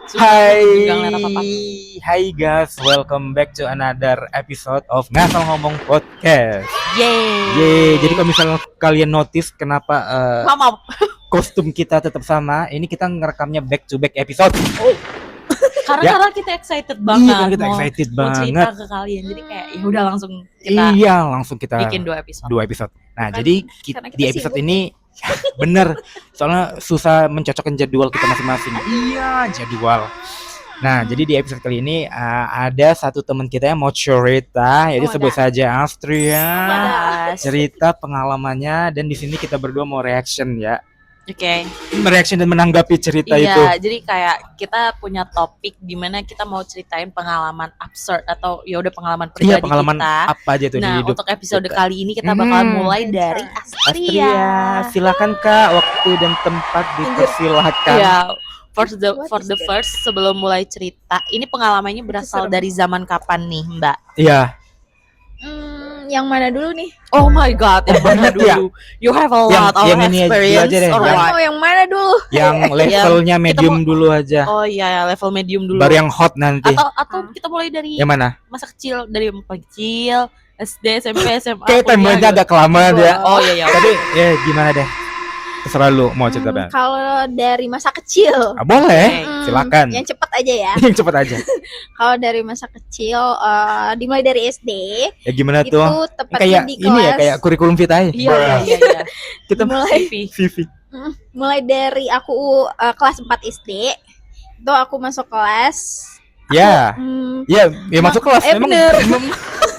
Hai, Nggak ngeliat apa-apa. hai guys, welcome back to another episode of Ngasal Ngomong Podcast. Yeay. Jadi kalau misalnya kalian notice kenapa Mama. kostum kita tetap sama, ini kita ngerekamnya back to back episode. Karena kita excited banget. Iya, kita excited mau cerita banget. ke kalian. Jadi kayak ya udah langsung kita Iya, langsung kita bikin 2 episode. 2 episode. Nah, jadi karena kita di episode sibuk. ini bener, soalnya susah mencocokkan jadwal kita masing-masing. Iya, jadwal. Nah, jadi di episode kali ini ada satu teman kita yang mau cerita, yaitu sebut saja Astria. Cerita pengalamannya dan di sini kita berdua mau reaction ya. Oke. Mereaction dan menanggapi cerita itu. Iya, jadi kayak kita punya topik di mana kita mau ceritain pengalaman absurd atau ya udah pengalaman pribadi Iya, pengalaman kita. apa aja tuh di Nah, hidup untuk episode kita. kali ini kita bakal mulai dari Astria, Astria. silakan Kak, waktu dan tempat dipersilakan. Iya. For the first sebelum mulai cerita, ini pengalamannya berasal dari zaman kapan nih, Mbak? Iya. Yang mana dulu nih? Oh my god, yang mana Banget ya? dulu? You have a lot of yang ini experience. aja deh, Alright. Mau yang mana dulu? Yang levelnya medium dulu aja. Oh iya, level medium dulu. Baru yang hot nanti. Atau kita mulai dari Yang mana? masa kecil, dari yang paling kecil, SD, SMP, SMA. Kayak timelinenya agak kelamaan ya. Oh iya. Tapi ya gimana deh? Terserah lu mau cerita Bang. Kalau dari masa kecil, Boleh, Oke. silakan. yang cepat aja ya. Yang cepet aja. Kalau dari masa kecil, dimulai dari SD, Ya gimana itu tuh? tepatnya Kayak di ini ya, kelas. kayak kurikulum vitae. Iya. Kita mulai Vivi. mulai dari aku kelas 4 SD, itu aku masuk kelas. Ya. Ya masuk kelas. bener.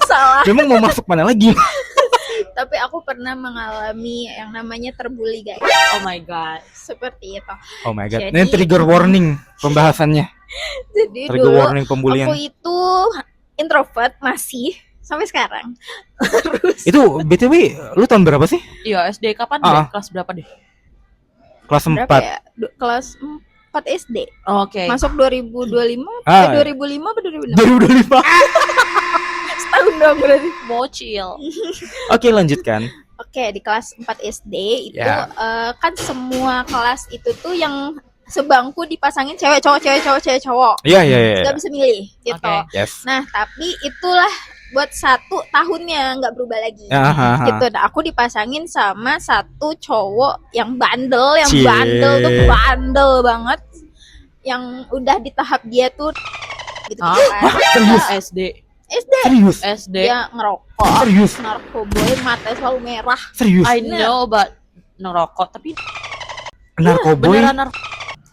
Salah. Memang mau masuk mana lagi? Tapi aku pernah mengalami yang namanya terbully, guys. Oh my god. Seperti itu. Oh my god. Jadi- Ini trigger warning pembahasannya. Jadi Trigger dulu warning pembulian. aku itu introvert masih sampai sekarang. Terus Itu BTW lu tahun berapa sih? Iya, SD kapan Ah. deh? Kelas berapa deh? Kelas berapa 4. ya? Kelas 4 SD. Oke. Masuk 2025, Ah. 2005 apa 2006? 2025. Setahun dong berarti. Bocil. Oke, lanjutkan. Oke, di kelas 4 SD itu Ya. kan semua kelas itu tuh yang sebangku dipasangin cewek cowok cewek cowok cewek cowok. Iya, iya, iya. Gak bisa milih gitu. Oke. Yes. Nah, tapi itulah buat 1 tahunnya nggak berubah lagi. Aha. Gitu. Nah, aku dipasangin sama satu cowok yang bandel, Cie. tuh bandel banget, yang udah di tahap dia tuh gitu Hah? kan. Serius? SD. Serius? SD. Dia ngerokok, Serius? narkoboy, matanya selalu merah. Serius? I know about ngerokok, tapi Narkoboy beneran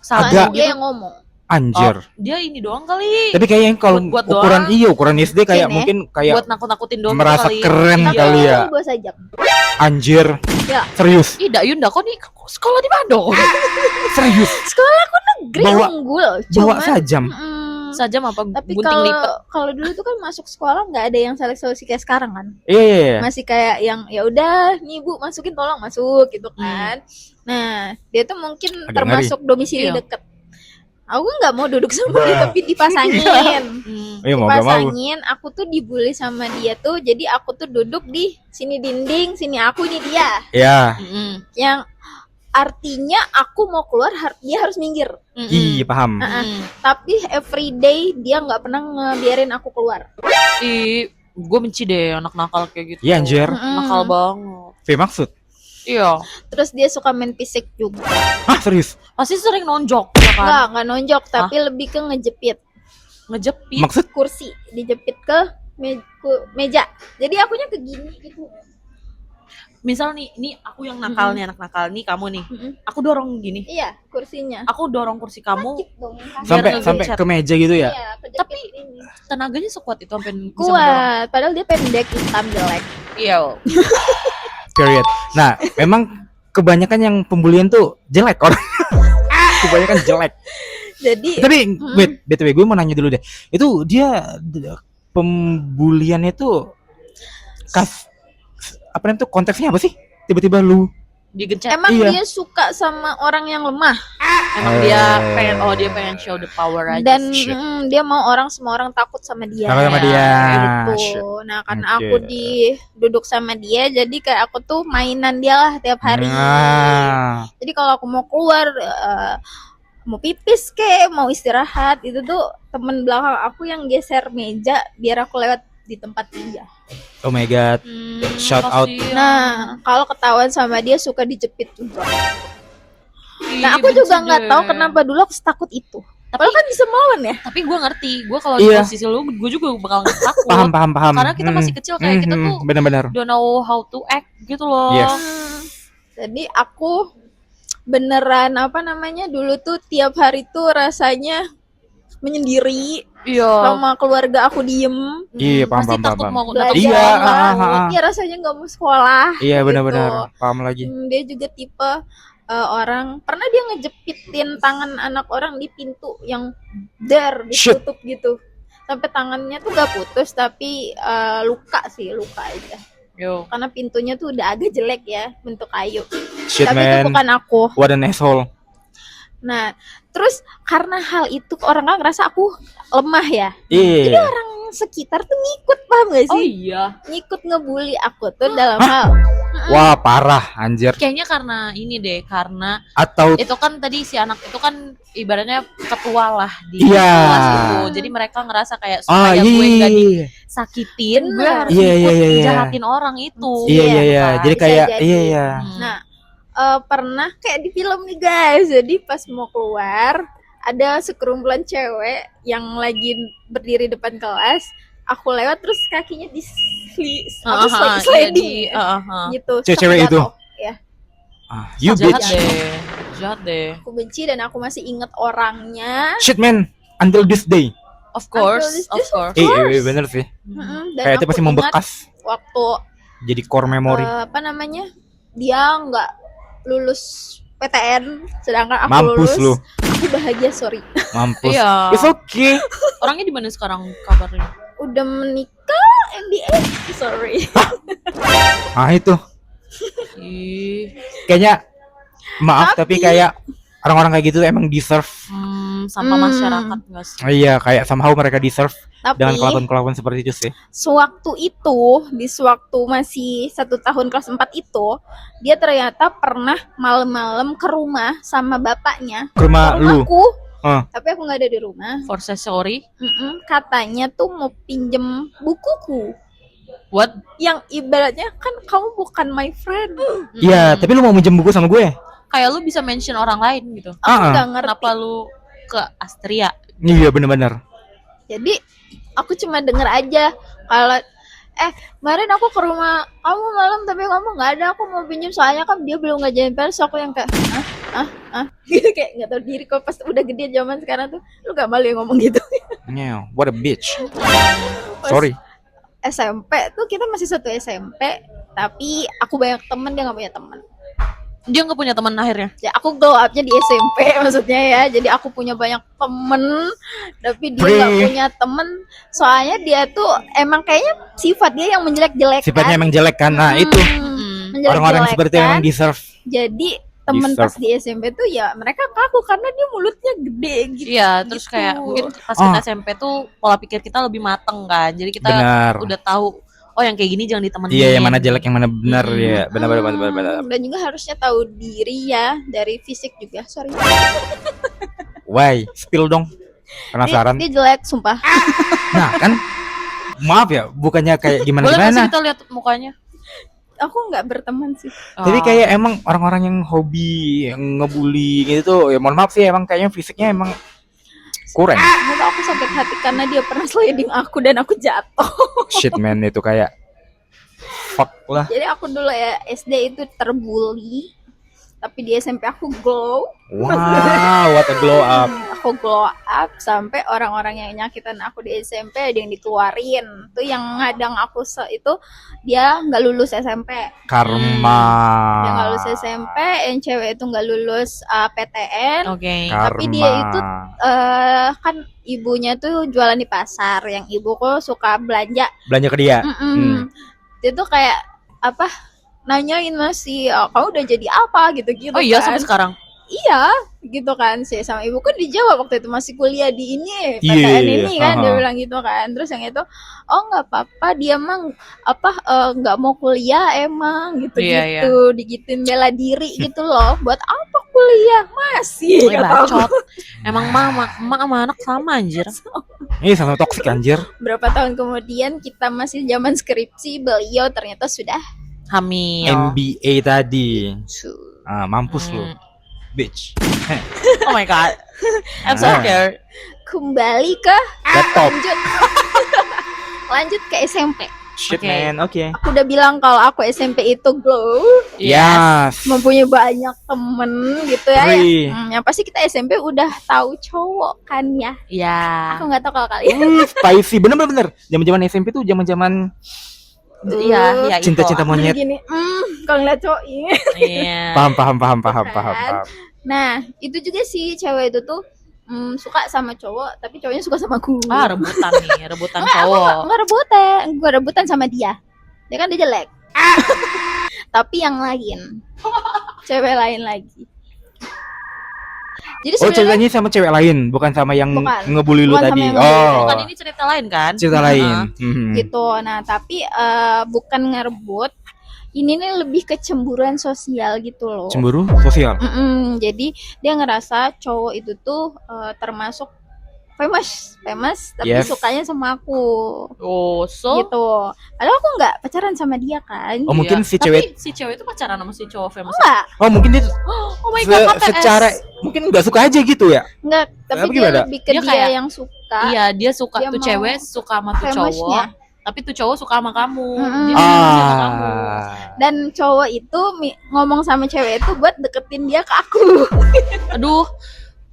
salah Agak- Dia yang ngomong. anjir. Dia ini doang kali. Tapi kayaknya kalau Buat ukuran doang. ukuran SD kayak Mungkin mungkin kayak buat nakut-nakutin doang merasa kali. keren Iya. kali ya. Itu 2 sajam. Anjir. Ya. Serius? Ida Yunda kok nih sekolah di Bandung? Serius? Negeri Bawa- unggul. Bawa Cuman, sajam. Sajam apa tapi gunting lipat? kalau dulu tuh kan masuk sekolah nggak ada yang seleksi kayak sekarang kan. Iya, iya, iya. Masih kayak yang ya udah nih Bu masukin, tolong masuk gitu kan. Nah, dia tuh mungkin Agak termasuk domisili Iya. deket. Aku nggak mau duduk sama dia tapi dipasangin. Iya, mau gak mau. Dipasangin, aku tuh dibully sama dia tuh. Jadi aku tuh duduk di sini dinding, sini aku, ini dia. Ya. Yang artinya aku mau keluar dia harus minggir. Iya, paham. Tapi everyday dia nggak pernah ngebiarin aku keluar. Gue benci deh anak nakal kayak gitu. Iya, anjir. Nakal banget. V maksud. Iya. Terus dia suka main fisik juga. Ah, serius? Pasti sering nonjok ya kan? Nggak nonjok, tapi lebih ke ngejepit Ngejepit. Maksud kursi, dijepit ke meja. Jadi akunya ke gini gitu. Misal nih aku yang nakal nih, anak nakal nih, kamu nih. Mm-mm. Aku dorong gini. Iya, kursinya. Aku dorong kursi kamu, Sakit dong. sampai ngegecet. sampai ke meja gitu ya? Iya, kejepit Tapi ini. tenaganya sekuat itu sampai bisa mendorong. Kuat, padahal dia pendek, hitam, jelek. Iya. Period. Nah, memang kebanyakan yang pembulian tuh jelek orang. Kebanyakan jelek. Jadi Tapi wait, BTW gue mau nanya dulu deh. Itu dia pembuliannya tuh apa namanya tuh konteksnya apa sih? Tiba-tiba lu Digencet. emang Iya. dia suka sama orang yang lemah Emang dia pengen show the power aja. dan shit. dia mau semua orang takut sama dia. Takut sama dia. Shit. Gitu. Nah, karena Oke. aku duduk sama dia, jadi kayak aku tuh mainan dia lah tiap hari. Nah, Jadi kalau aku mau keluar mau pipis kek, mau istirahat, itu tuh temen belakang aku yang geser meja biar aku lewat di tempat dia. Oh my god. Shout out. kasihan. Nah, kalau ketahuan sama dia suka dijepit juga. Ih, Nah, aku benci juga nggak deh. tahu kenapa dulu aku takut itu. Padahal kan bisa melawan ya. Tapi gue ngerti, gue kalau Iya. di posisi lu, gue juga bakal takut. Paham. Karena kita masih kecil, kayak kita tuh benar-benar. don't know how to act gitu loh. Yes. Jadi aku beneran dulu tuh tiap hari tuh rasanya menyendiri Iya. sama keluarga aku diem Iya, paham. Pasti takut mau belajar datang Iya, lah. Iya, rasanya nggak mau sekolah. Iya, gitu. benar-benar. Paham lagi. Dia juga tipe orang pernah dia ngejepitin tangan anak orang di pintu yang ditutup gitu sampai tangannya tuh gak putus tapi luka aja Yo. karena pintunya tuh udah agak jelek ya bentuk kayu. Shit, Tapi itu man. bukan aku. What an asshole. Nah, terus karena hal itu orang kan ngerasa aku lemah ya. Iya. Orang sekitar tuh ngikut, paham gak Oh sih? iya. Ngikut ngebully aku tuh dalam hal. Wah, parah anjir. Kayaknya karena ini deh, karena Atau itu kan tadi si anak itu kan ibaratnya ketua lah di Iya. kelas itu. Jadi mereka ngerasa kayak supaya gue nggak disakitin, gue Bener. harus Iya, ikut iya. jahatin orang itu. Iya. kan. Jadi Bisa kayak jadi. iya. Hmm. Nah, pernah kayak di film nih guys. Jadi pas mau keluar ada sekerumpulan cewek yang lagi berdiri depan kelas. Aku lewat terus kakinya di sliding gitu. Cewek-cewek Terus itu? jatuh. Ya, You Jahat bitch. deh. Jahat deh. aku benci dan aku masih inget orangnya. Shit, man. Until this day. Of course, Until of this- course. Iya, bener sih. Dan Kayak itu aku pasti ingat membekas. waktu Jadi core memory. dia nggak lulus PTN sedangkan aku Mampus lulus. lu. Aku bahagia, sorry. Mampus. Iya. It's okay. Orangnya di mana sekarang kabarnya? Udah menikah, MBA, sorry. Ah, itu. Ih, Kayaknya maaf tapi kayak orang-orang kayak gitu emang deserve. sampah masyarakat nggak sih? Iya, kayak somehow mereka deserve Tapi dengan kelakuan-kelakuan seperti itu sih. sewaktu itu, di sewaktu masih 1 tahun kelas 4 itu, dia ternyata pernah malam-malam ke rumah sama bapaknya. Ke rumah lu. Rumahku, Ah. tapi aku nggak ada di rumah. For sorry. Katanya tuh mau pinjem bukuku. What? Yang ibaratnya kan kamu bukan my friend. Iya, tapi lu mau minjem buku sama gue? Kayak lu bisa mention orang lain gitu. Aku nggak ngerti. Kenapa lu ke Astria? Iya, bener-bener. Jadi aku cuma denger aja kalau kemarin aku ke rumah kamu malam tapi kamu nggak ada, aku mau pinjam soalnya kan dia belum ngajarin pers. Aku yang kayak gitu, kayak nggak tahu diri kok. Pas udah gede zaman sekarang tuh lu gak malu ya ngomong gitu. Yeah, what a bitch. Pas Sorry. SMP tuh kita masih satu SMP tapi aku banyak temen, dia nggak punya temen. Dia nggak punya teman akhirnya. Ya aku glow upnya di SMP maksudnya ya. Jadi aku punya banyak temen tapi dia nggak Free. punya temen. Soalnya dia tuh emang kayaknya sifat dia yang menjelek-jelekan. Sifatnya emang jelek kan. Nah, itu Menjelek-jelekan. orang-orang seperti itu emang deserve. Jadi temen Deserve. pas di SMP tuh ya mereka kaku karena dia mulutnya gede gitu. Iya, terus Gitu. kayak mungkin pas kita SMP tuh pola pikir kita lebih mateng kan. Jadi kita Benar. udah tahu oh yang kayak gini jangan ditemenin. Iya, yang mana jelek, yang mana benar ya. Benar. Dan juga harusnya tahu diri ya dari fisik juga. Sorry. Why? Spill dong. Penasaran. Dia jelek sumpah. Nah, kan maaf ya, bukannya kayak Boleh nggak sih gimana-gimana. kita lihat mukanya? Aku nggak berteman sih. Tapi kayak emang orang-orang yang hobi yang ngebully gitu tuh, ya mohon maaf sih emang kayaknya fisiknya emang kurang. Nggak tahu, aku sakit hati karena dia pernah sliding aku dan aku jatuh. Shit man, itu kayak fuck lah. Jadi aku dulu ya SD itu terbully. Tapi di SMP aku glow. Wow, what a glow up. Aku glow up sampai orang-orang yang nyakitin aku di SMP ada yang dikeluarin. Tuh yang ngadang aku itu dia nggak lulus SMP. Karma. Dia nggak lulus SMP, yang cewek itu nggak lulus PTN. Oke. Tapi dia itu kan ibunya tuh jualan di pasar. Yang ibuku suka belanja. belanja ke dia. Dia tuh kayak apa? Nanyain masih kamu udah jadi apa gitu-gitu. Oh iya kan. sampai sekarang. Iya, gitu kan sih sama ibu kan dijawab waktu itu masih kuliah di ini Iya, PTN ini kan dia aha. bilang gitu kan. Terus yang itu oh nggak apa-apa dia emang nggak mau kuliah emang gitu-gitu Iya, digituin bela diri gitu loh. Buat apa kuliah masih Ih, kata aku. bacot. Emang emak sama anak sama anjir. Ini sama toksik anjir. Berapa tahun kemudian kita masih zaman skripsi, beliau ternyata sudah Hamil. MBA tadi. su- Mampus lu, Hmm. bitch. Oh my god. I'm so Ah. scared. kembali ke Laptop. lanjut lanjut ke SMP. Shit Oke. man, oke. Aku udah bilang kalau aku SMP itu glow, Yes. mempunyai banyak temen gitu ya. Free. Yang pasti kita SMP udah tahu cowok kan ya. Ya. Aku nggak tahu kalau kalian. Spicy, bener. Zaman-zaman SMP tuh zaman-zaman Iya, iya itu. cinta-cinta monyet. Gini, kalau ngeliat cowok ini. Iya. Paham. Nah, itu juga sih cewek itu tuh suka sama cowok, tapi cowoknya suka sama aku. Ah, rebutan nih, rebutan Enggak, cowok. gue rebutan sama dia. Dia kan dia jelek. Tapi yang lain, cewek lain lagi. Jadi Oh, sebenarnya ceritanya sama cewek lain, bukan sama yang Bukan. ngebully lu Bukan sama tadi. yang ngebully. Oh, Bukan ini cerita lain kan? cerita lain. Mhm. gitu. Nah, tapi bukan ngerebut. Ini nih lebih ke cemburuan sosial gitu loh. Cemburu sosial. Jadi dia ngerasa cowok itu tuh termasuk famous, tapi Yes. sukanya sama aku. Oh, so Gitu. Padahal aku nggak pacaran sama dia kan. Oh, mungkin si Tapi cewek. si cewek itu pacaran sama si cowok famous. Enggak, Oh, mungkin dia Oh my god, KPS. secara mungkin nggak suka aja gitu ya. enggak, tapi Tapi dia gimana? lebih ke Dia dia, kayak- yang suka. Iya, dia suka Dia tuh mau cewek suka sama tuh famousnya. cowok. Tapi tuh cowok suka sama kamu. Mm-mm. Dia suka sama kamu. Dan cowok itu ngomong sama cewek itu buat deketin dia ke aku. Aduh,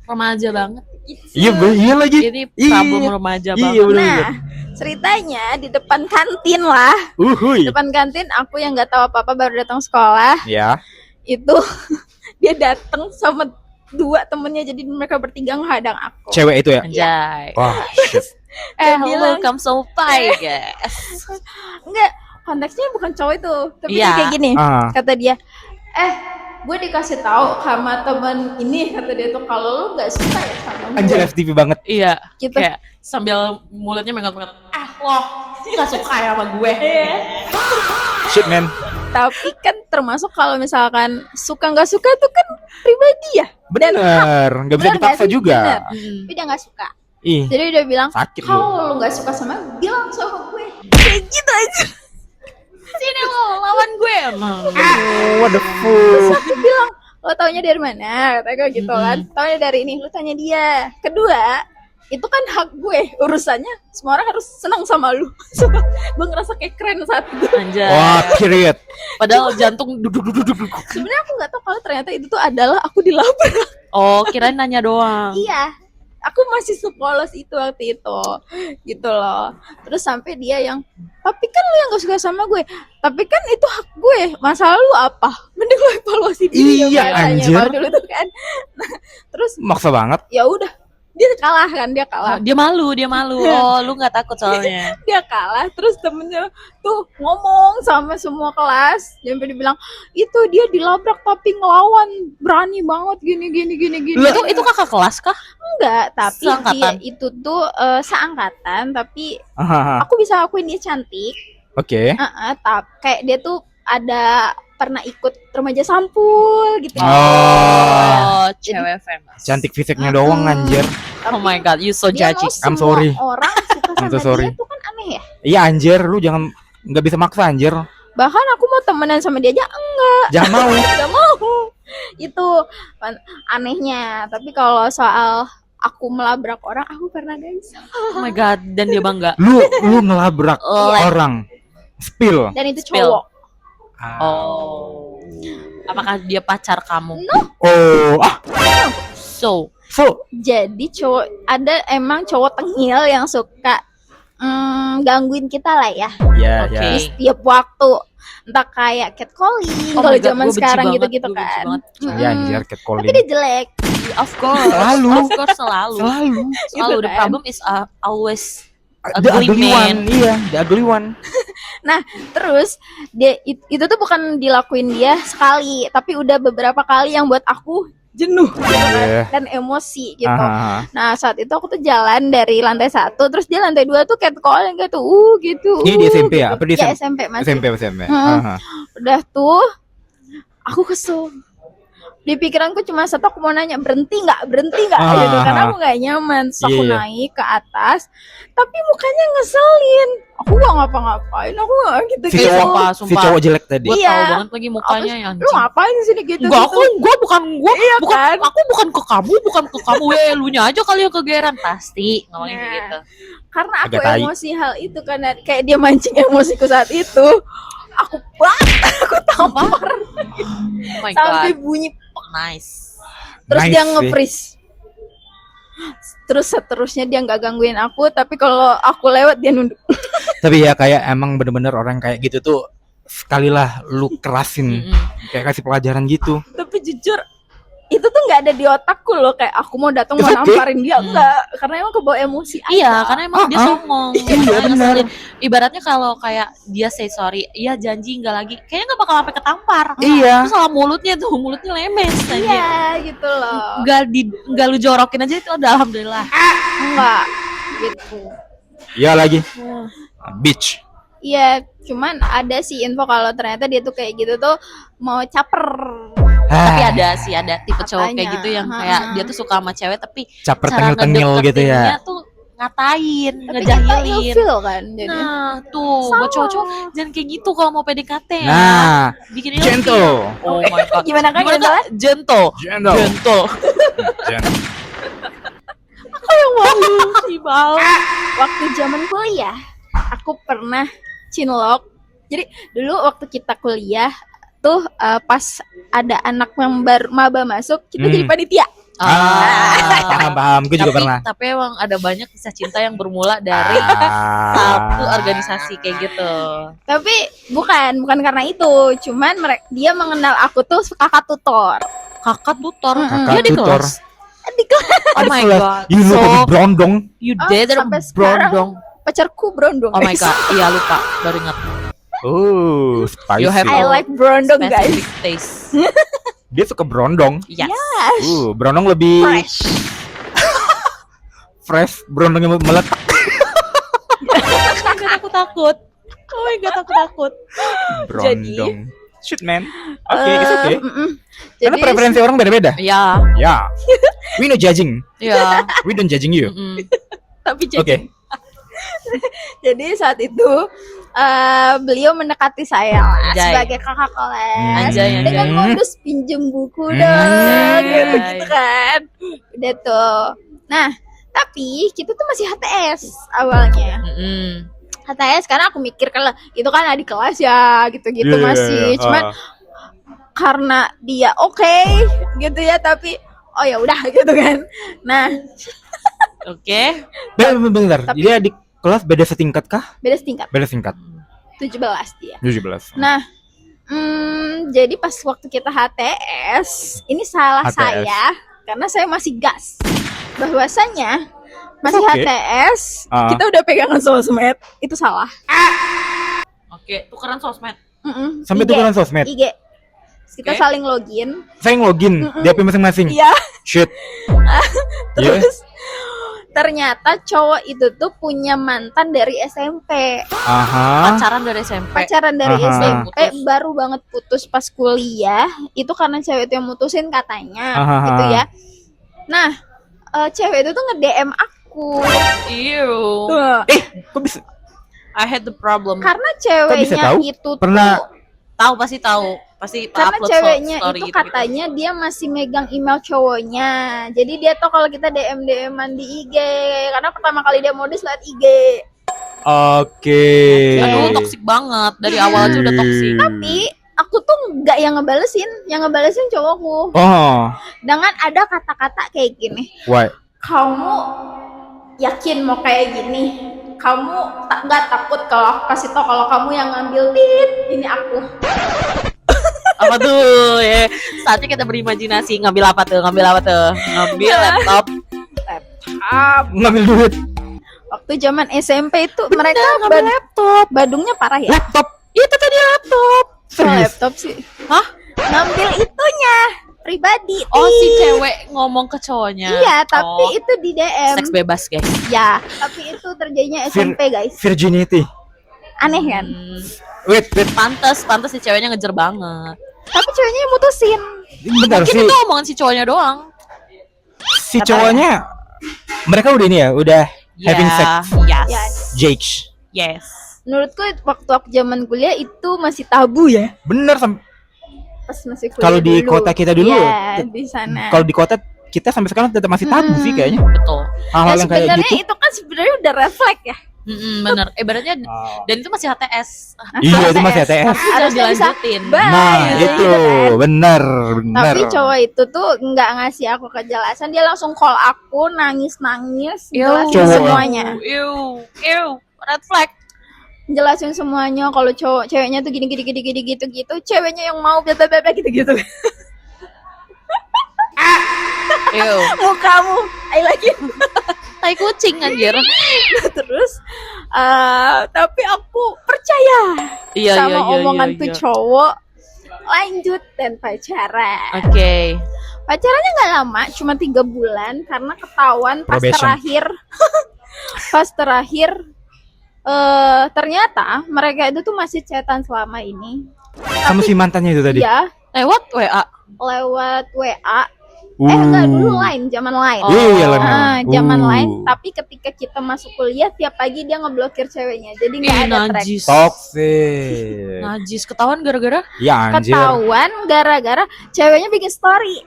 remaja banget. Iya lagi. Ini Iya. problem remaja Iya banget. benar. Nah, ceritanya di depan kantin lah. Uhuy. Depan kantin aku yang nggak tahu apa-apa baru datang sekolah. Ya. Itu dia datang sama dua temennya, jadi mereka bertiga menghadang aku. Cewek itu ya. Anjay. Wah, shit. Dia bilang- Welcome so bye, guys. Enggak, konteksnya bukan cowok itu, tapi Iya. dia kayak gini. Ah. Kata dia, gue dikasih tahu sama temen ini, kata dia tuh kalau lu nggak suka ya sama gue. Anjir FTV banget. Iya, Gitu. kayak sambil mulutnya mengat-mengat. Lo nggak suka ya sama gue? Shit man. Tapi kan termasuk kalau misalkan suka nggak suka tuh kan pribadi ya. Dan Bener. Nggak bisa bener nggak dipaksa sih? juga. Bener. Hmm. Tapi dia nggak suka. Ih, Jadi dia bilang, sakit lu. kalau lu nggak suka sama gue, bilang sama gue. Kayak gitu aja. Sini lo lawan gue. Oh, what the Terus fuck. aku bilang, lo taunya dari mana? Kata gue gitu kan. Taunya dari ini, lo tanya dia. Kedua, itu kan hak gue. Urusannya semua orang harus senang sama lu. Gue ngerasa kayak keren saat itu. Anjay. Wah, period. Padahal jantung duduk. Sebenarnya aku nggak tahu kalau ternyata itu tuh adalah aku dilabrak. Oh, kirain nanya doang. Iya. Aku masih sepolos itu waktu itu. Gitu loh. Terus sampai dia yang, tapi kan lu yang gak suka sama gue. Tapi kan itu hak gue. Masalah lu apa? Mending lu evaluasi diri. Iya, biasanya. anjir. Kalau dulu tuh kan. Nah, terus Maksa banget. ya udah. Dia kalah kan, dia kalah. Dia malu. Oh, lu nggak takut soalnya. Dia kalah, terus temennya tuh ngomong sama semua kelas, sampai dibilang itu dia dilabrak tapi ngelawan, berani banget gini. Itu kakak kelas kah? Enggak, tapi Seangkatan. dia itu tuh seangkatan, tapi Hahaha. aku bisa akuin dia cantik. Oke. Tapi kayak dia tuh ada pernah ikut remaja sampul gitu. Oh. Cewek famous. Cantik fisiknya doang anjir. Oh my god, you so Dia judgy. mau I'm semua sorry. orang suka I'm sama so sorry. dia tuh kan aneh ya. Iya anjir, lu jangan nggak bisa maksa anjir. Bahkan aku mau temenan sama dia aja Jangan mau. nggak mau. Itu anehnya. Tapi kalau soal aku melabrak orang, aku pernah guys. Oh my god, dan dia bangga. Lu ngelabrak Lek. orang. Spill. Dan itu Spill. cowok. Oh. Apakah dia pacar kamu? Oh, So, Jadi cowok, ada emang cowok tengil yang suka gangguin kita lah ya. ya Oke. ya. Di setiap waktu. Entah kayak catcalling Oh kalau my God, zaman gue benci sekarang banget, gitu-gitu gue benci kan. banget. Ya anjir, Tapi catcalling. dia jelek. of course. Selalu. Of course selalu. Selalu. Selalu. The Gitu kan. problem is always The ugly ugly man. one. Iya, the ugly one. Terus dia itu tuh bukan dilakuin dia sekali, tapi udah beberapa kali yang buat aku jenuh gitu kan, Iya. dan emosi gitu. Aha. Nah saat itu aku tuh jalan dari lantai 1, terus dia lantai 2 tuh catcalling gitu, gitu. Ini di SMP ya? Apa di Ya, SMP? SMP masih. SMP. Hmm. Aha. Udah tuh, aku kesel. di pikiranku cuma satu, aku mau nanya berhenti nggak Ah, gitu, karena ah. aku nggak nyaman. Terus aku Iya, iya. naik ke atas, tapi mukanya ngeselin. Aku nggak ngapa-ngapain, aku nggak gitu Si gitu. cowok, Sumpah, si cowok jelek tadi. Gue Iya. tahu banget lagi mukanya ya, Lu anjing. ngapain di sini gitu? Enggak, gitu. gue bukan Iya bukan kan? aku bukan ke kamu, lu nya aja kali yang kegeeran pasti ngomongin kayak Nah. gitu. Karena aku Agak tai. emosi hal itu, karena kayak dia mancing emosiku saat itu. Aku aku tampar Oh my sampai god, bunyi. nice. Terus Nice dia sih. nge-freeze. Terus seterusnya dia nggak gangguin aku, tapi kalau aku lewat dia nunduk. Tapi ya kayak emang bener-bener orang kayak gitu tuh sekalilah lu kerasin, Mm-mm. kayak kasih pelajaran gitu. Tapi jujur itu tuh nggak ada di otakku loh, kayak aku mau datang mau It's okay. namparin dia, enggak, karena emang kebawa emosi aja. Iya, karena emang dia songong. Iya, Makanya benar. ngeselin. Ibaratnya kalau kayak dia say sorry, iya janji nggak lagi, kayaknya nggak bakal sampai ketampar. Iya. Terus salah mulutnya lemes aja. Iya gitu loh. Nggak lu jorokin aja itu udah alhamdulillah. Enggak gitu. Iya lagi. Bitch. Iya, cuman ada sih info kalau ternyata dia tuh kayak gitu tuh mau caper. Tapi Ah, ada tipe cowok kayak Katanya. gitu yang kayak dia tuh suka sama cewek tapi caper cara tengil-tengil gitu ya. ngedeketinnya tuh ngatain, Tapi kita ngejahilin. ilfeel kan jadi. Nah, tuh buat cowok-cowok jangan kayak gitu kalau mau PDKT ya. Nah, Bikin ilfeel. gentle. Oh my god. Gimana kan Gimana tuh? Gentle. Gentle. Gentle. Gentle. Yang malu sih bal. Waktu zaman kuliah, aku pernah cinlok. Jadi dulu waktu kita kuliah tuh pas ada anak yang baru maba masuk, kita jadi panitia. Paham. Gue juga pernah. Tapi emang ada banyak kisah cinta yang bermula dari Ah. satu organisasi kayak gitu. Tapi bukan karena itu, cuman dia mengenal aku tuh kakak tutor. Kakak tutor. Mm-mm. Dia di Tutor. kelas. Di kelas. Oh my Kelas. god. You look So like brondong. you Oh, dated sampai sekarang. brondong. Pacarku brondong. Oh my guys. god. Iya lupa. Baru ingat. Oh, You have spicy. I like brondong guys. Specific taste. Dia suka brondong. Yes. Brondong lebih Fresh. fresh. Brondongnya meletak. Aku takut. Oh my god, aku takut. Brondong. Shoot man. Oke, it's okay. Karena Jadi preferensi orang beda-beda. Ya, Ya. We no judging. ya. We don't judging you. Mm-mm. tapi Oke. jadi saat itu beliau mendekati saya lah Anjay. sebagai kakak kelas Anjay, dengan anjay. modus pinjem buku Hmm. dong Anjay. gitu kan. Udah tuh. Nah, tapi kita tuh masih HTS awalnya. Mm-mm. HTS karena aku mikir kalau itu kan adik kelas ya gitu-gitu Yeah, masih. Cuman karena dia oke gitu ya, tapi oh ya udah gitu kan. Nah, Oke. bentar. Tapi- Dia di kelas beda setingkat kah? beda setingkat Beda setingkat. 17 dia. 17. Nah, jadi pas waktu kita HTS, ini salah HTS. saya karena saya masih gas. Bahwasanya masih Oke. HTS, Ah. kita udah pegangan sosmed, itu salah. Oke, tukeran sosmed. Sampai IG, tukeran sosmed. IG. Kita Oke. saling login. Saya login di HP masing-masing. Iya. Shit. Iya. Terus ternyata cowok itu tuh punya mantan dari SMP. Aha. Pacaran dari SMP. Pacaran dari Aha. SMP, Putus. baru banget putus pas kuliah. Itu karena cewek itu yang mutusin katanya, Aha. gitu ya. Nah, cewek itu tuh nge-DM aku. Ew. Tuh. Kok bisa? I had the problem. Karena bisa ceweknya tahu? itu Pernah- tuh, Tahu pasti tahu. Pasti karena upload ceweknya story itu gitu-gitu. katanya dia masih megang email cowoknya. Jadi dia tahu kalau kita DM-an di IG. Karena pertama kali dia modus liat IG. Oke. Aduh, toksik banget. Dari awal aja udah toksik. Tapi aku tuh nggak yang ngebalesin, cowokku. Oh, Dengan ada kata-kata kayak gini. why? Kamu yakin mau kayak gini? Kamu nggak takut kalau aku kasih tau kalau kamu yang ngambil tit? Ini aku. Apa tuh ya? Saatnya kita berimajinasi. Ngambil apa tuh? Ngambil laptop. Ngambil duit. Waktu zaman SMP itu mereka ngambil laptop. Badungnya parah ya. Laptop. Itu tadi laptop. Kok Serius? laptop sih. Hah? Ngambil itunya pribadi. Oh, si Tit. cewek ngomong ke cowoknya. Iya, tapi Oh, itu di DM. seks bebas, guys. Ya, tapi itu terjadinya SMP guys. Virginity. Aneh kan? Wait. Pantes si ceweknya ngejar banget. Tapi ceweknya yang mutusin. Bentar Mungkin sih, itu omongan si cowoknya doang. si cowoknya mereka udah ini ya, udah having sex. Yes. Yes. Jake. Yes. Menurutku waktu aku zaman kuliah itu masih tabu ya. Bener Pas masih kuliah kalau di dulu. kota kita dulu, Iya, di sana. kalau di kota kita sampai sekarang tetap masih tabu sih kayaknya. Betul. Hal-hal Ya, yang kayak sebenarnya gitu. itu kan sebenarnya udah red flag ya. Bener. Ibaratnya dan itu masih HTS. Iya, itu masih ATS. Tapi jangan Harusnya bisa dilanjutin. bye. Nah, gitu itu kan. bener. Tapi cowok itu tuh nggak ngasih aku kejelasan, dia langsung call aku nangis-nangis, jelasin Cowok. semuanya. Ew. Red flag. Jelasin semuanya kalau ceweknya tuh gini gitu, ceweknya yang mau bla bla bla gitu. Ew. Mukamu, I like it. Tai kucing anjir. Terus tapi aku percaya Iya, sama iya. omongan tuh cowok, lanjut dan pacaran. Oke. Pacarannya nggak lama, cuma 3 bulan karena ketahuan pas Probation. terakhir. Pas terakhir ternyata mereka itu tuh masih chatan selama ini. Sama si mantannya itu tadi. Ya, Lewat WA. lewat WA. Enggak, dulu line, zaman line. Iya, line. Zaman line, tapi ketika kita masuk kuliah tiap pagi dia ngeblokir ceweknya. Jadi nggak Ih, ada track. najis. Toxic. Najis ketahuan gara-gara Ya anjir. Ketahuan gara-gara ceweknya bikin story.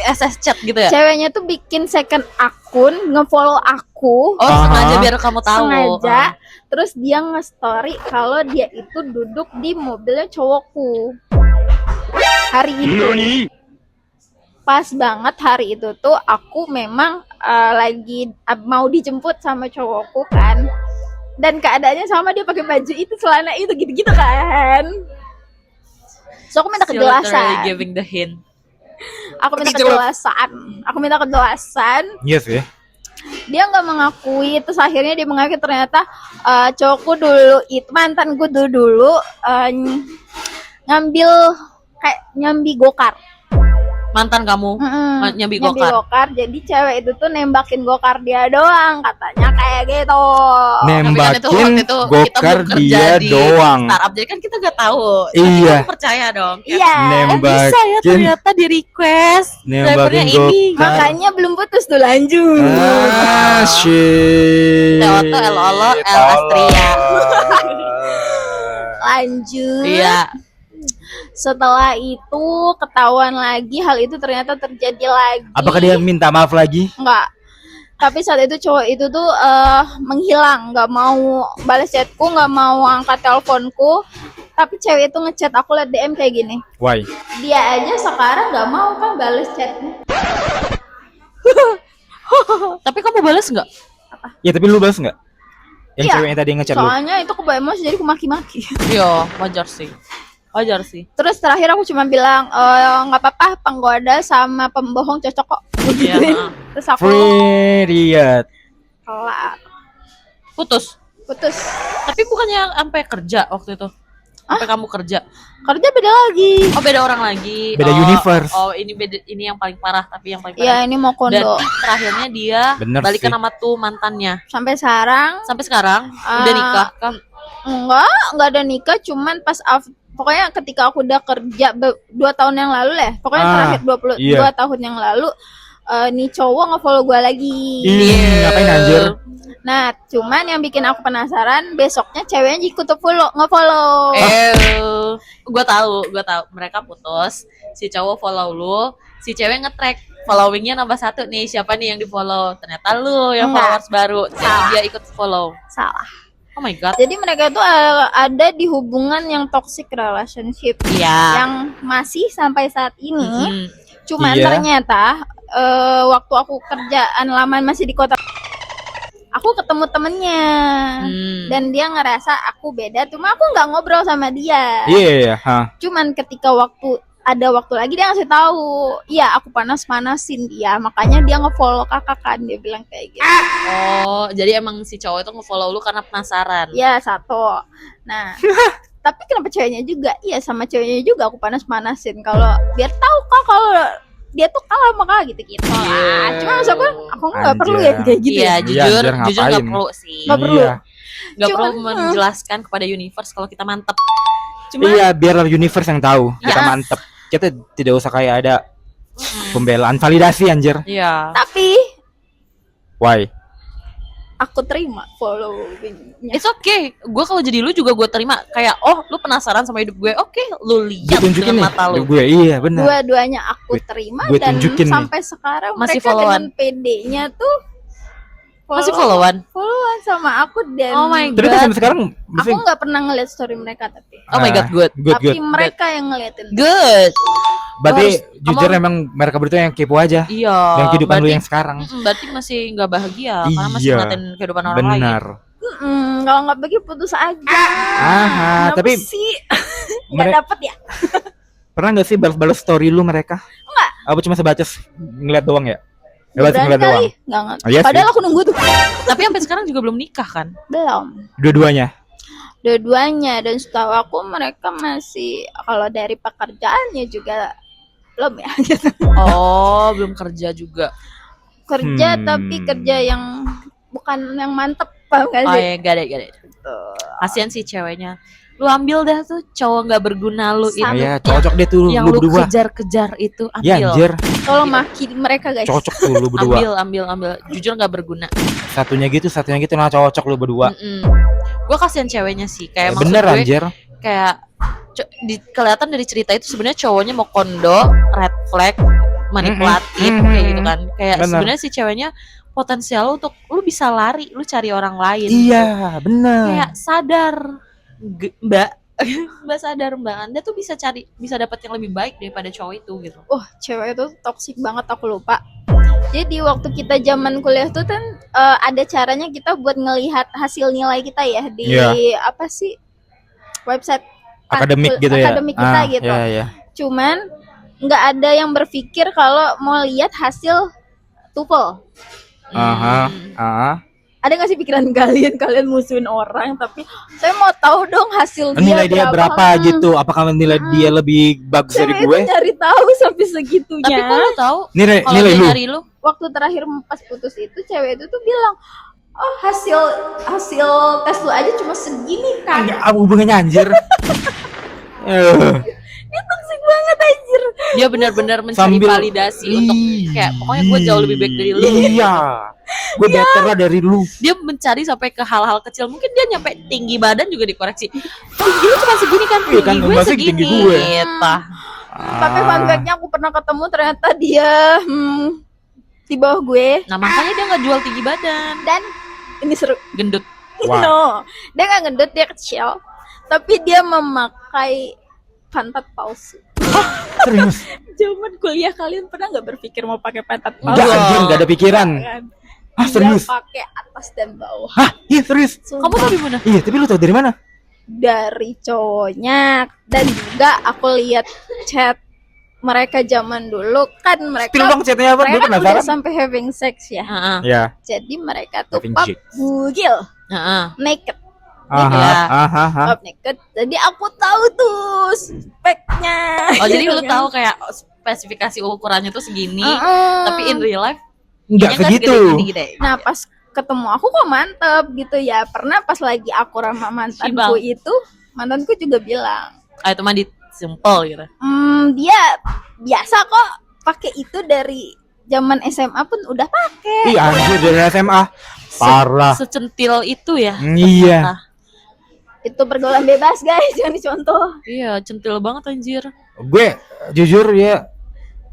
SS chat gitu ya. Ceweknya tuh bikin second akun, ngefollow aku. Oh, Aha. sengaja biar kamu tahu. Sengaja. Terus dia nge-story kalau dia itu duduk di mobilnya cowokku. Hari itu. Pas banget hari itu tuh aku memang lagi mau dijemput sama cowokku kan. Dan keadaannya sama, dia pakai baju itu, celana itu, gitu-gitu kan. So aku minta She literally kejelasan. giving the hint. Aku minta kejelasan. Yes ya. Dia nggak mengakui, terus akhirnya dia mengakui ternyata cowokku dulu itu, mantanku dulu ngambil kayak nyambi gokar. Mantan kamu nyambi gokar. Jadi cewek itu tuh nembakin gokar dia doang, katanya kayak gitu. Tapi kan itu Nembakin waktu itu kita gokar belum kerja dia di doang. startup, jadi kan kita nggak tahu. Iya. Kita percaya dong. Kayak, Iya. bisa ya ternyata di request drivernya Nembakin ini. gokar. Makanya belum putus tuh, lanjut. Ah, shit. Teoto, Elo, El Astria. Lanjut. Iya. Setelah itu ketahuan lagi, hal itu ternyata terjadi lagi. Apakah dia minta maaf lagi? Enggak. Tapi saat itu cowok itu tuh menghilang, nggak mau balas chatku, nggak mau angkat teleponku. Tapi cewek itu ngechat aku, liat DM kayak gini. Why? Dia aja sekarang nggak mau kan balas chatnya. Tapi kamu balas nggak? Ya tapi lu balas nggak? Yang Iya. cewek yang tadi ngechat lu. Soalnya itu kebawa emosi, jadi aku maki-maki. Iya, wajar sih. Wajar sih. Terus terakhir aku cuma bilang nggak apa-apa, penggoda sama pembohong cocok kok. Iya. Terus aku Period. kelar, Putus. putus. Tapi bukannya sampai kerja waktu itu? Sampai kamu kerja? Kerja beda lagi. Oh, beda orang lagi. Beda universe. Oh, ini beda, ini yang paling parah, tapi yang paling Ya parah. ini mau Dan kondo. terakhirnya dia Bener balikan sih. sama tuh mantannya. Sampai sekarang Sampai sekarang udah nikah kan? enggak ada nikah, cuman pas pokoknya ketika aku udah kerja 2 tahun yang lalu lah. Pokoknya terakhir 22 iya. tahun yang lalu nih cowok nge-follow gue lagi. Ih, ngapain anjir? Nah, cuman yang bikin aku penasaran, besoknya ceweknya ikut nge-follow. Gue tahu. Mereka putus. Si cowok follow lu, si cewek nge-track. Followingnya nambah 1 nih. Siapa nih yang di follow? Ternyata lu yang Enggak. followers baru. Jadi Salah. dia ikut follow. Salah. Oh my god. Jadi mereka tuh ada di hubungan yang toxic relationship Iya. yang masih sampai saat ini. Mm-mm. Cuman Iya. ternyata waktu aku kerjaan lama masih di kota, aku ketemu temennya dan dia ngerasa aku beda. Cuma aku nggak ngobrol sama dia. Iya, ha. Cuman ketika ada waktu lagi dia ngasih tahu, iya aku panas-panasin dia, makanya dia nge-follow kakak kan, dia bilang kayak gitu. Oh, jadi emang si cowok itu nge-follow lu karena penasaran. Ya satu. Nah, tapi kenapa ceweknya juga? Iya sama ceweknya juga aku panas-panasin kalau biar tahu kok kalau dia tuh kalah sama kakak gitu-gitu. Iya. Cuma maksud aku nggak perlu ya Anjir. kayak gitu. Iya, Ya. jujur anjir, nggak ngapain? perlu sih. Nggak perlu. Iya. Nggak perlu Cuman- menjelaskan kepada universe kalau kita mantep. Cuma Iya, biar universe yang tahu kita Ya. mantep. kita tidak usah kayak ada pembelaan, validasi anjir. Iya. Tapi Why? aku terima followingnya. It's okay. Gue kalau jadi lu juga gue terima. Kayak lu penasaran sama hidup gue. Oke, lu Gue lihat tunjukin dengan nih mata lu. gue, iya benar. Dua-duanya aku terima gue dan tunjukin nih. sampai sekarang Masih mereka followan? dengan PD-nya tuh Masih followan? followan sama aku dan Oh my Tapi kan god. sampai sekarang aku nggak pernah ngeliat story mereka tapi Oh my god, good. tapi mereka yang ngeliatin. Good. Berarti harus- jujur kamu- emang mereka berdua yang kepo aja. Iya. Yang kehidupan lu berarti- yang sekarang. Berarti masih nggak bahagia karena masih Iya. ngeliatin kehidupan orang lain. Benar. Kalau nggak bagi putus aja. Aha, Kenapa tapi sih nggak mere- dapet ya? pernah nggak sih balas-balas story lu mereka? Enggak. Apa cuma sebatas ngeliat doang ya? Balas Berani ngeliat doang. kali nggak ngerti. Oh, iya sih. Padahal aku nunggu tuh Tapi sampai sekarang juga belum nikah kan? belum. Dua-duanya. Dua-duanya dan setahu aku mereka masih kalau dari pekerjaannya juga belum ya gitu. Oh, belum kerja juga. Kerja Hmm. tapi kerja yang bukan yang mantep, paham gak Oh sih? ya, gak ada. Kasian sih ceweknya. Lu ambil dah tuh cowok nggak berguna lu itu. Sama. Iya, cocok deh tuh Yang lu lu berdua. kejar-kejar itu Ya ambil. anjir, Tolong maki mereka guys. cocok tuh lu berdua. Ambil. Jujur nggak berguna. Satunya gitu, nah cocok lu berdua. Gue kasihan ceweknya sih. Kayak maksud Bener gue anjir. kayak kelihatan dari cerita itu sebenarnya cowoknya mau kondo, red flag, manipulatif kayak gitu kan. Kayak Bener. sebenarnya si ceweknya potensial untuk lu bisa lari, lu cari orang lain. Iya, bener. Kayak sadar, Mbak. Mbak sadar Mbak, Anda tuh bisa dapat yang lebih baik daripada cowok itu gitu. Cewek itu toksik banget, aku lupa. Jadi waktu kita zaman kuliah tuh kan ada caranya kita buat ngelihat hasil nilai kita ya di Iya. apa sih website Akademik gitu ya. akademik kita gitu. Iya, iya. Cuman nggak ada yang berpikir kalau mau lihat hasil TOEFL. Aha, aha. Ada nggak sih pikiran kalian musuhin orang tapi saya mau tahu dong hasil Nilai dia berapa Hmm. gitu? Apakah nilai dia lebih bagus dari Cewek gue? itu nyari tahu sampai segitunya. Tapi kok lu tahu Nilai kalau nilai dia lu. nyari lu? Waktu terakhir pas putus itu cewek itu tuh bilang, oh hasil tes lu aja cuma segini kan. Enggak, apa hubungannya anjir? Ini toksik banget anjir. Dia benar-benar mencari Sambil- validasi untuk kayak pokoknya gue jauh lebih baik dari lu. Iya. Gue better lah dari lu. Dia mencari sampai ke hal-hal kecil. Mungkin dia nyampe tinggi badan juga dikoreksi. Tinggi lu cuma segini kan, Iya tinggi kan, gue masih segini. tinggi gue. Gitu. Tapi fun fact-nya aku pernah ketemu ternyata dia di bawah gue Nah makanya dia nggak jual tinggi badan, dan ini seru. gendut. Wah. No, dia nggak gendut, dia kecil. Tapi dia memakai pantat palsu. Serius. Zaman kuliah kalian pernah nggak berpikir mau pakai pantat palsu? Enggak anjir, enggak ada pikiran. Kan? Ah, Dia serius. pakai atas dan bawah. Hah, iya serius. Kamu tahu di mana? Iya, tapi lu tahu dari mana? Dari cowoknya dan juga aku lihat chat mereka zaman dulu kan mereka Spill dong chatnya apa? Gue mereka udah penasaran. sampai having sex ya. Heeh. Ya. Jadi mereka tuh Having pop sex. bugil Heeh. naked. Aha, Ya. aha, aha. Pop naked. Jadi aku tahu tuh speknya. Oh jadi Gitu lu kan. tahu kayak spesifikasi ukurannya tuh segini, Heeh. tapi in real life Enggak kayaknya nggak segitu. segede-gede. Nah pas ketemu aku kok mantep gitu ya. Pernah pas lagi aku sama mantanku itu, mantanku juga bilang, Ah itu mah di simple gitu. dia biasa kok pakai itu dari zaman SMA pun udah pakai. Ih anjir dari SMA. Parah. Secentil itu ya. Iya. ternyata. Itu pergaulan bebas guys, jangan dicontoh. Iya, centil banget anjir. Gue jujur ya,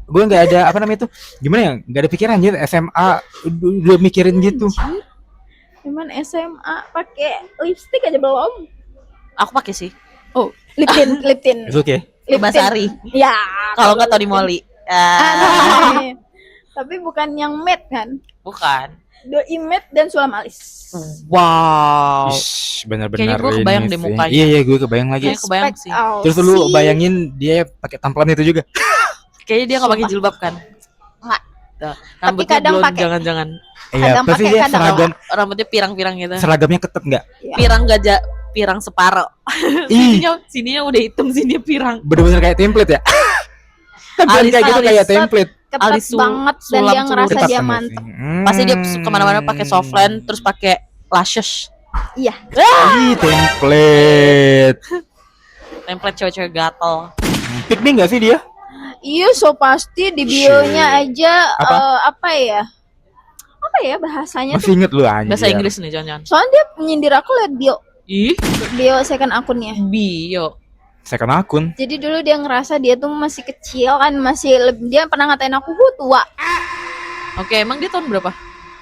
gue nggak ada apa namanya itu, gimana ya, nggak ada pikiran anjir SMA udah mikirin gitu. Cuman SMA pakai lipstick aja belum. Aku pakai sih. Oh, lip tint, lip tint. It's okay. Lip tint. Basari. Ya. Kalau nggak Tony Moly. Ah, tapi bukan yang matte kan? Bukan. Doi matte dan sulam alis. Wow. Ish, benar-benar Kayaknya gue ini kebayang sih. deh mukanya. Iya gue kebayang lagi. Kayaknya kebayang sih. Terus lu bayangin dia pakai tampilan itu juga. Kayaknya dia nggak pakai jilbab kan? Nggak. Tuh, Tapi rambutnya kadang blonde, pakai. jangan-jangan. Iya, Kadang pasti pakai, dia kadang seragam Rambutnya pirang-pirang gitu. seragamnya ketat nggak? Pirang gajah, pirang separuh. Ih, Sininya udah hitam, sininya pirang. bener-bener kayak template ya. Tampilan Alis, kayak gitu alis. kayak template. ketat Alis banget dan sulam dia ngerasa Ketat dia kan mantep. pasti. Pasti dia kemana-mana pakai softline, terus pakai lashes. Iya. Ih, template. Template cewek-cewek gatel. Pick me nggak sih dia? Iya, so pasti di bionya aja Apa? apa ya? Apa ya bahasanya tuh? Masih inget lu anjir. Bahasa Inggris nih jangan. Soalnya dia menyindir aku liat Ih, bio second akunnya. bio. Second akun. Jadi dulu dia ngerasa dia tuh masih kecil kan, dia pernah ngatain aku tua. Oke, emang dia tahun berapa?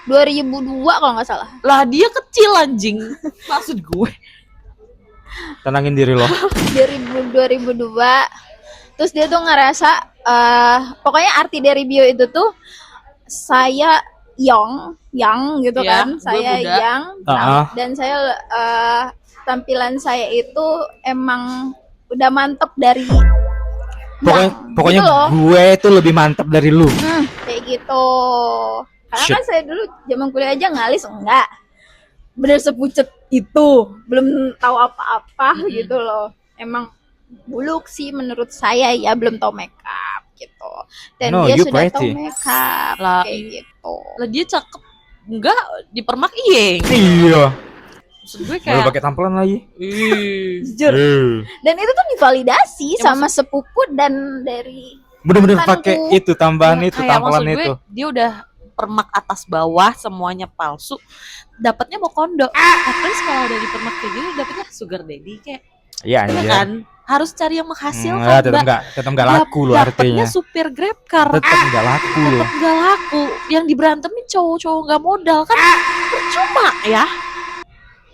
2002 kalau nggak salah. Lah dia kecil anjing. Maksud gue. Tenangin diri lo. 2002. Terus dia tuh ngerasa pokoknya arti dari bio itu tuh saya young gitu Ya, kan. gue Saya muda. young dan saya tampilan saya itu emang udah mantep dari Pokoknya gitu loh. gue tuh lebih mantap dari lu. Kayak gitu. Karena Shit. kan saya dulu zaman kuliah aja ngalis enggak. Bener sepucet itu, belum tahu apa-apa gitu loh. Emang buluk sih menurut saya ya, belum tahu makeup gitu. Dan No, dia you sudah tahu pretty. makeup Lah, kayak gitu. Lah dia cakep. Enggak, dipermak iya. Iya. Maksud gue Baru kayak pakai tampelan lagi. ih. Jujur. Dan itu tuh divalidasi Ya, sama sepupu dan dari Bener-bener mantanku. pakai itu tambahan Ya, itu kayak tampelan maksud gue, itu. dia udah permak atas bawah semuanya palsu, dapatnya mau kondo. Terus kalau udah dipermak kayak gini dapatnya sugar daddy kayak Iya ya anjir. kan harus cari yang menghasilkan. Tetap enggak laku lu artinya. Dapatnya supir grab car, Tetap enggak laku lu. tetap nggak laku. Yang diberantemin cowok-cowok nggak modal kan percuma ya.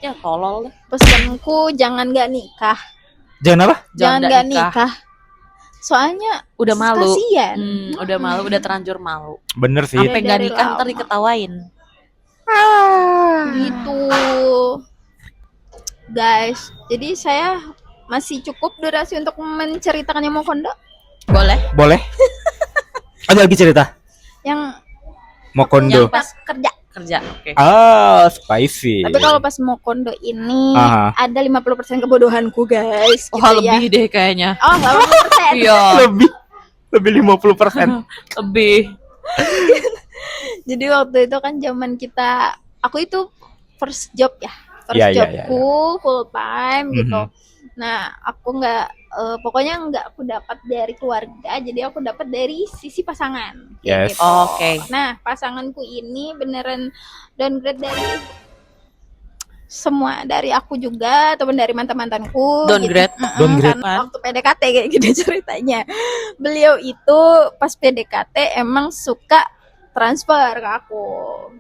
Ya tolol deh. pesanku jangan nggak nikah. Jangan apa? Jangan nggak nikah. Soalnya Udah malu. kasihan. Udah malu, udah terlanjur malu. Bener sih. Sampai nggak Dari nikah ntar lama. diketawain. Gitu guys, jadi saya masih cukup durasi untuk menceritakan yang mau kondo Boleh. Boleh? Ada lagi cerita? yang Mau kondo. pas kerja. Kerja. Oke. Spicy. Tapi kalau pas mau kondo ini Aha. ada 50% kebodohanku guys. Oh, gitu ya. lebih deh kayaknya. Oh 50%. Iya, lebih 50%. lebih. Jadi waktu itu kan zaman kita, aku itu first job ya, first Iya, iya, jobku full time gitu. Mhm. Nah aku nggak, pokoknya nggak aku dapat dari keluarga, jadi aku dapat dari sisi pasangan. kayak Yes. gitu. Oke. Nah pasanganku ini beneran downgrade dari semua, dari aku juga, teman dari mantanku. Downgrade. Downgrade. Kan waktu PDKT kayak gitu ceritanya. Beliau itu pas PDKT emang suka transfer ke aku.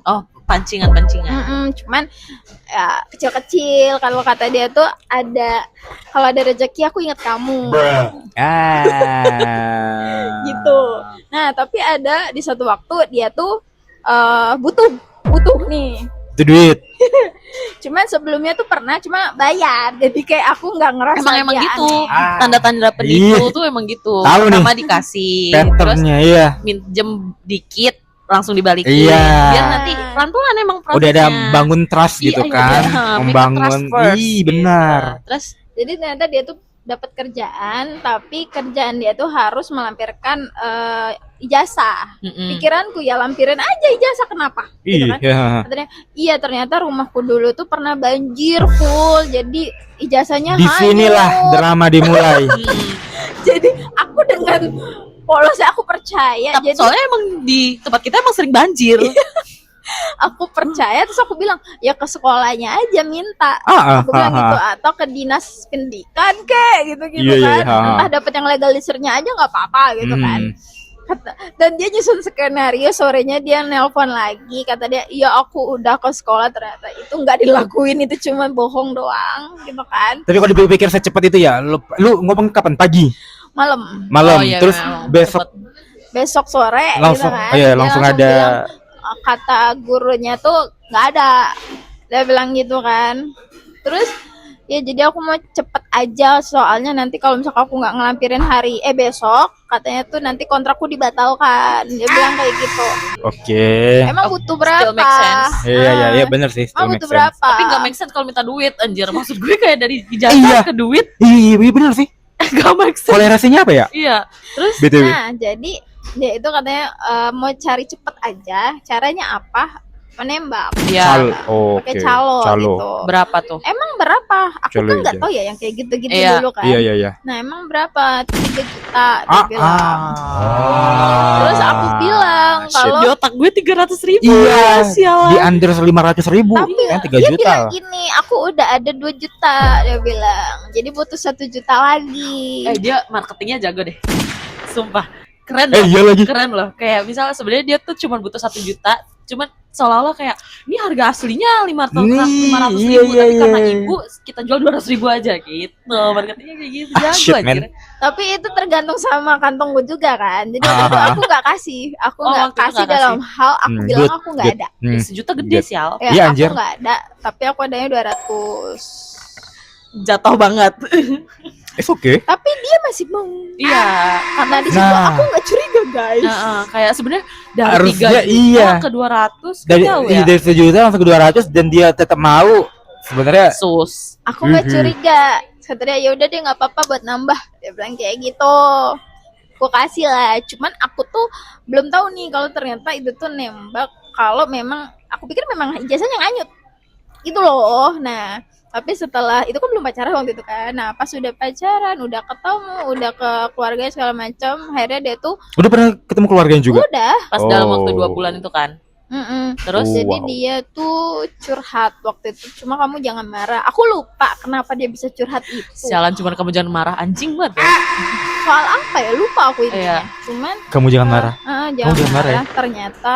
Oh, pancingan-pancingan. Cuman ya kecil-kecil, kalau kata dia tuh kalau ada rezeki aku ingat kamu. Gitu. Nah, tapi ada di satu waktu dia tuh butuh nih. Itu duit. Cuman sebelumnya tuh pernah cuma bayar. Jadi kayak aku nggak ngerasa Emang dia gitu. aneh. Tanda-tanda penipu tuh emang gitu. Tahu nih. Pertama dikasih, terus Patternnya iya. minjem dikit langsung dibalikin. Iya. Biar nanti pelan-pelan emang prosesnya. Udah ada bangun trust gitu Iya, kan. udah, make a Membangun. trust first, Ih, gitu. benar. Terus Jadi ternyata dia tuh dapat kerjaan, tapi kerjaan dia tuh harus melampirkan ijazah. Pikiranku ya lampirin aja ijazah, kenapa? Gitu kan. Iya. Katanya, iya ternyata rumahku dulu tuh pernah banjir full, jadi ijazahnya Di sinilah hanyut. drama dimulai. Jadi aku dengan polosnya aku percaya. tapi Jadi soalnya emang di tempat kita emang sering banjir. aku percaya, terus aku bilang ya ke sekolahnya aja minta. Aku bilang Ah. gitu, atau ke dinas pendidikan kek gitu Iya, iya, kan. ha. Entah dapat yang legalisirnya aja nggak apa-apa gitu kan. Dan dia nyusun skenario, sorenya dia nelpon lagi, kata dia iya aku udah ke sekolah, ternyata itu nggak dilakuin, itu cuma bohong doang gitu kan. Tapi kalau dipikir secepat itu ya, lu ngomong kapan? Pagi, Malam malam, Oh, iya, terus memang. besok besok sore langsung, gitu kan. iya Dia langsung ada. bilang, kata gurunya tuh nggak ada, dia bilang gitu kan. Terus ya jadi aku mau cepet aja, soalnya nanti kalau misalkan aku nggak ngelampirin besok, katanya tuh nanti kontrakku dibatalkan, dia bilang kayak gitu. Oke. Emang butuh Still berapa? make sense. Iya benar sih. still Emang make butuh sense. berapa? Tapi nggak make sense kalau minta duit, anjir. Maksud gue kayak dari Iya. ijazah ke duit Iya benar sih. nggak make sense. Kolerasinya apa ya? Iya. Terus BTW. Nah jadi dia itu katanya mau cari cepet aja, caranya apa? menembak. Iya. Pakai calo gitu. Berapa tuh? Emang berapa? Aku Calo kan nggak aja. tahu ya yang kayak gitu-gitu Iya. dulu kan. Iya. Nah emang berapa? 3 juta dia bilang. Ah. Terus aku bilang Shit. kalau Di otak gue 300.000. Iya, sialan. di under 500.000 tapi kan 3 dia juta. bilang gini, aku udah ada 2 juta dia bilang. Jadi butuh 1 juta lagi. Dia marketingnya jago deh. Sumpah. Keren loh. Iya lagi. Keren loh. Kayak misalnya sebenarnya dia tuh cuma butuh 1 juta, cuman seolah-olah kayak ini harga aslinya 500 Nih, 500 iya, ribu, iya, tapi karena iya. ibu kita jual 200.000 aja gitu. Marketingnya kayak gitu, jago Shit, man. anjir. Tapi itu tergantung sama kantong gue juga kan. Jadi waktu itu aku nggak kasih. Aku Oh, nggak waktu itu kasih nggak dalam hal aku bilang Good, aku nggak good. ada. Ya, sejuta gede Good. sial. Ya, Iya, aku anjir. nggak ada, tapi aku adanya 200. Jatuh banget. It's okay. Tapi dia masih mau. Iya, Karena di situ Nah. aku nggak curiga guys. kayak sebenarnya dari Harusnya 3 juta iya. ke 200 Dari jauh ya. dari 1 juta langsung ke 200 dan dia tetap mau. Sebenarnya Sus. Aku nggak Mhm. curiga. Kata dia ya udah deh nggak apa-apa buat nambah. Dia bilang kayak gitu. Aku kasih lah. Cuman aku tuh belum tahu nih kalau ternyata itu tuh nembak. Kalau memang aku pikir memang ijazahnya nganyut. Itu loh. Nah, tapi setelah itu kan belum pacaran waktu itu kan. Nah, pas udah pacaran, udah ketemu, udah ke keluarga segala macam, akhirnya dia tuh udah pernah ketemu keluarganya juga. udah. Pas dalam waktu 2 Oh. bulan itu kan. Terus Oh, jadi wow. dia tuh curhat waktu itu. Cuma kamu jangan marah. Aku lupa kenapa dia bisa curhat itu. Sialan, cuman kamu jangan marah, anjing banget ya. Soal apa ya? Lupa aku itu. Iya. Cuman Kamu jangan marah. jangan jangan marah marah. Ternyata